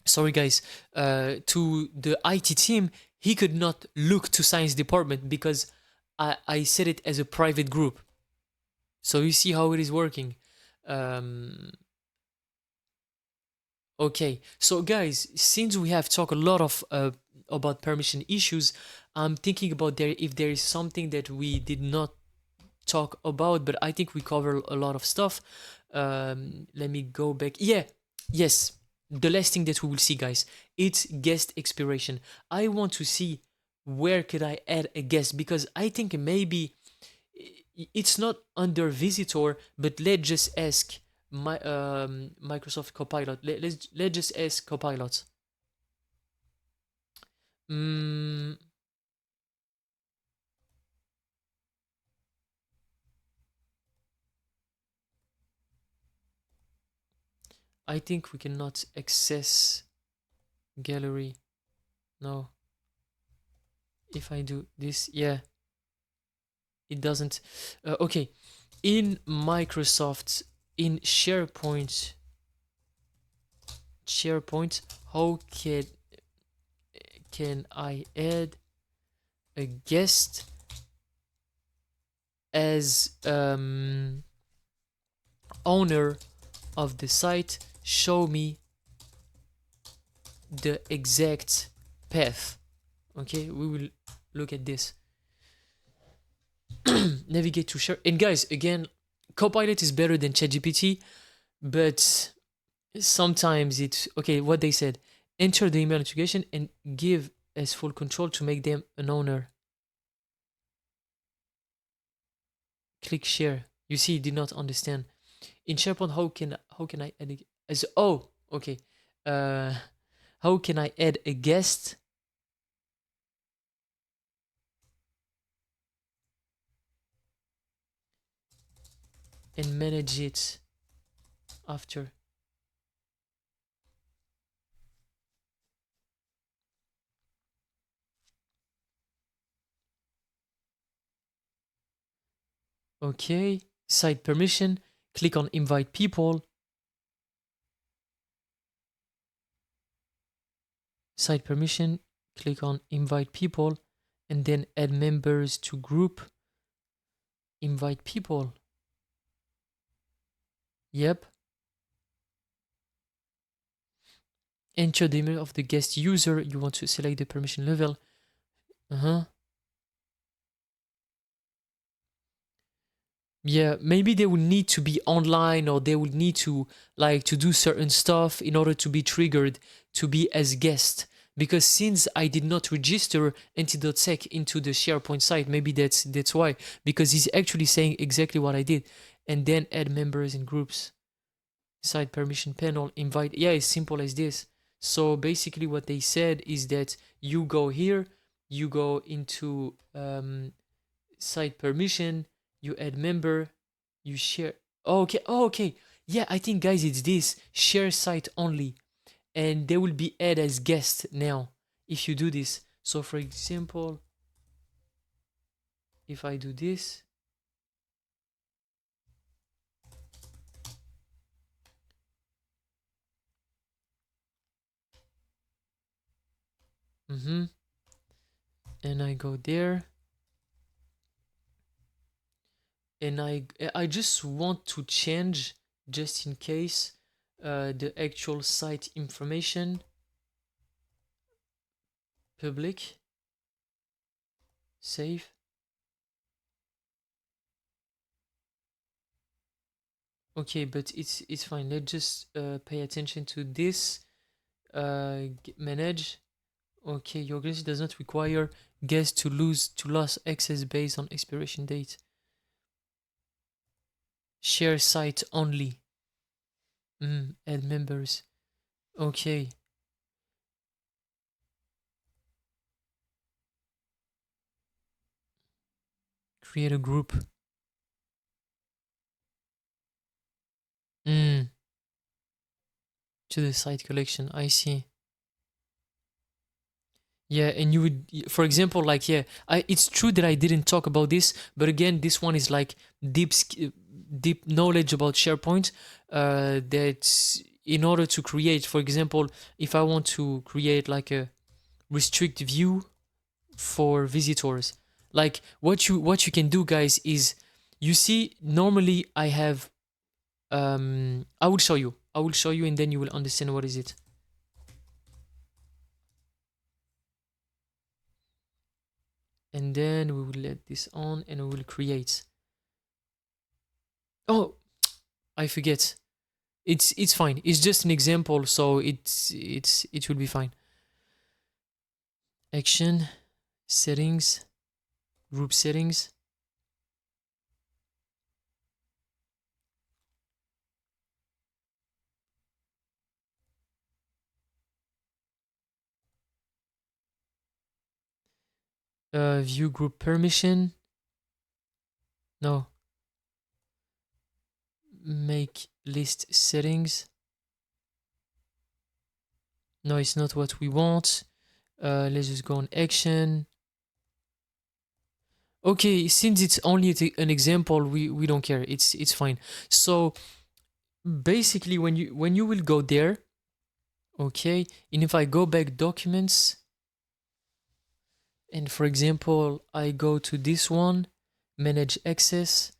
Speaker 1: sorry guys, to the IT team, he could not look to science department because I set it as a private group. So you see how it is working. Okay, so guys, since we have talked a lot of about permission issues, I'm thinking about there if there is something that we did not talk about, but I think we cover a lot of stuff. Let me go back. Yeah, yes. The last thing that we will see, guys, it's guest expiration. I want to see where could I add a guest, because I think maybe it's not under visitor, but let's just ask my Microsoft Copilot. Let's just ask Copilot. Mm, I think we cannot access gallery. No. If I do this, yeah, it doesn't. Okay, in Microsoft, in SharePoint, how can I add a guest as owner of the site? Show me the exact path. Okay, we will look at this. Navigate to share. And guys, again, Copilot is better than ChatGPT, but sometimes it's okay. What they said: enter the email notification and give as full control to make them an owner. Click share. You see, did not understand. In SharePoint, how can I add as oh okay. Uh, how can I add a guest? And manage it after. Okay, site permission, click on invite people. Site permission, click on invite people, and then add members to group. Invite people. Yep. Enter the email of the guest user. You want to select the permission level. Yeah, maybe they will need to be online, or they will need to like to do certain stuff in order to be triggered to be as guest. Because since I did not register anti.sec into the SharePoint site, maybe that's why. Because he's actually saying exactly what I did. And then add members and groups. Site permission panel, invite. Yeah, it's simple as this. So basically what they said is that you go here, you go into site permission, you add member, you share. Oh, okay, oh, okay. Yeah, I think guys, it's this share site only, and they will be added as guest now if you do this. So for example, if I do this, and I go there, and I just want to change, just in case, the actual site information. Public, save. Okay, but it's fine. Let's just pay attention to this. Manage. Okay, your organization does not require guests to lose access based on expiration date. Share site only. Add members. Okay. Create a group. To the site collection. I see. Yeah, and you would, for example, like, yeah, it's true that I didn't talk about this, but again, this one is like deep knowledge about SharePoint. That in order to create, for example, if I want to create like a restrict view for visitors, like what you can do, guys, is you see normally I have I will show you. And then you will understand what is it. and then we will let this on and we will create. Oh, I forget. It's fine. It's just an example, so it will be fine. Action, settings, group settings. View group permission. No. Make list settings. No, it's not what we want. Let's just go on action. Okay, since it's only an example, we don't care. It's fine. So basically, when you will go there, okay, and if I go back documents, and for example, I go to this one, manage access,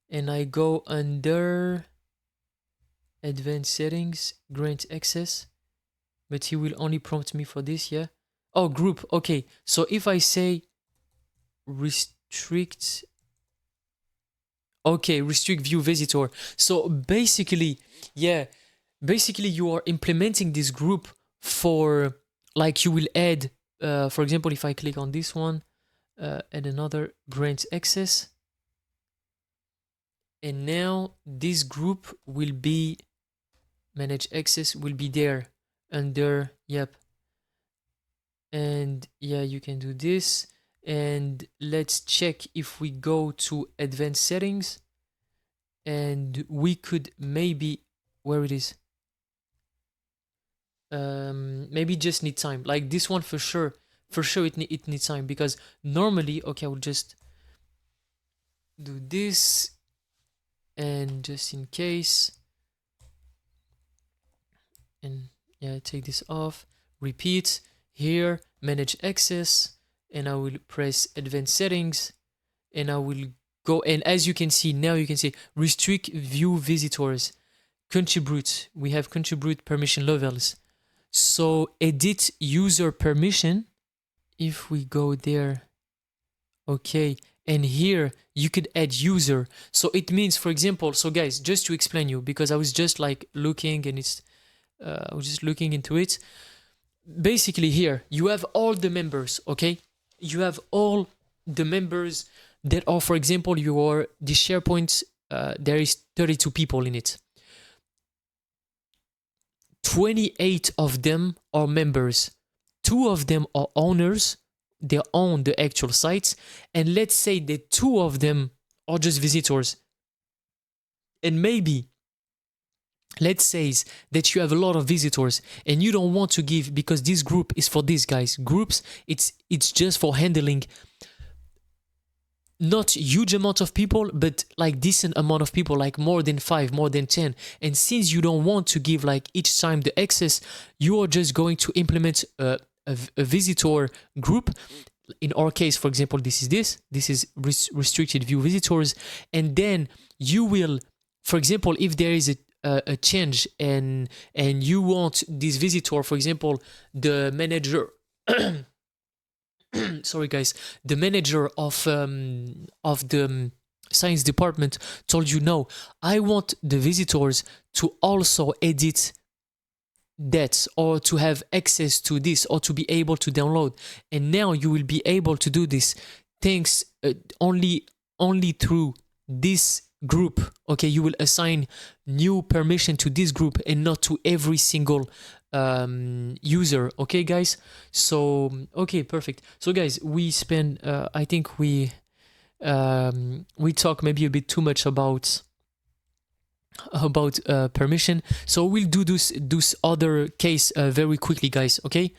Speaker 1: and I go under advanced settings, grant access, but he will only prompt me for this, yeah? Oh, group, okay. So if I say restrict, okay, restrict view visitor. So basically, yeah, basically you are implementing this group for, like you will add, for example, if I click on this one, add another grant access, and now this group will be, manage access will be there under, yep. And yeah, you can do this. And let's check if we go to advanced settings, and we could maybe, where it is, maybe just need time. Like this one for sure it needs time, because normally, okay, I will just do this, and just in case, and yeah, take this off, repeat here, manage access, and I will press advanced settings, and I will go, and as you can see, now you can see restrict view visitors, contribute, we have contribute permission levels. So edit user permission, if we go there, okay, and here you could add user. So it means, for example, so guys, just to explain you, because I was just like looking, and it's I was just looking into it. Basically here you have all the members, okay, you have all the members that are, for example, your the SharePoint, there is 32 people in it. 28 of them are members, 2 of them are owners, they own the actual sites, and let's say that 2 of them are just visitors. And maybe, let's say that you have a lot of visitors and you don't want to give, because this group is for these guys. Groups, it's just for handling not huge amount of people, but like decent amount of people, like more than 5, more than 10. And since you don't want to give like each time the access, you are just going to implement a visitor group. In our case, for example, this is restricted view visitors. And then you will, for example, if there is a change and you want this visitor, for example, the manager sorry guys, the manager of the science department told you, no, I want the visitors to also edit that, or to have access to this, or to be able to download. And now you will be able to do this thanks only through this group. Okay, you will assign new permission to this group and not to every single user. Okay guys, so okay, perfect. So guys, we spend I think we talk maybe a bit too much about permission, so we'll do this other case very quickly, guys. Okay.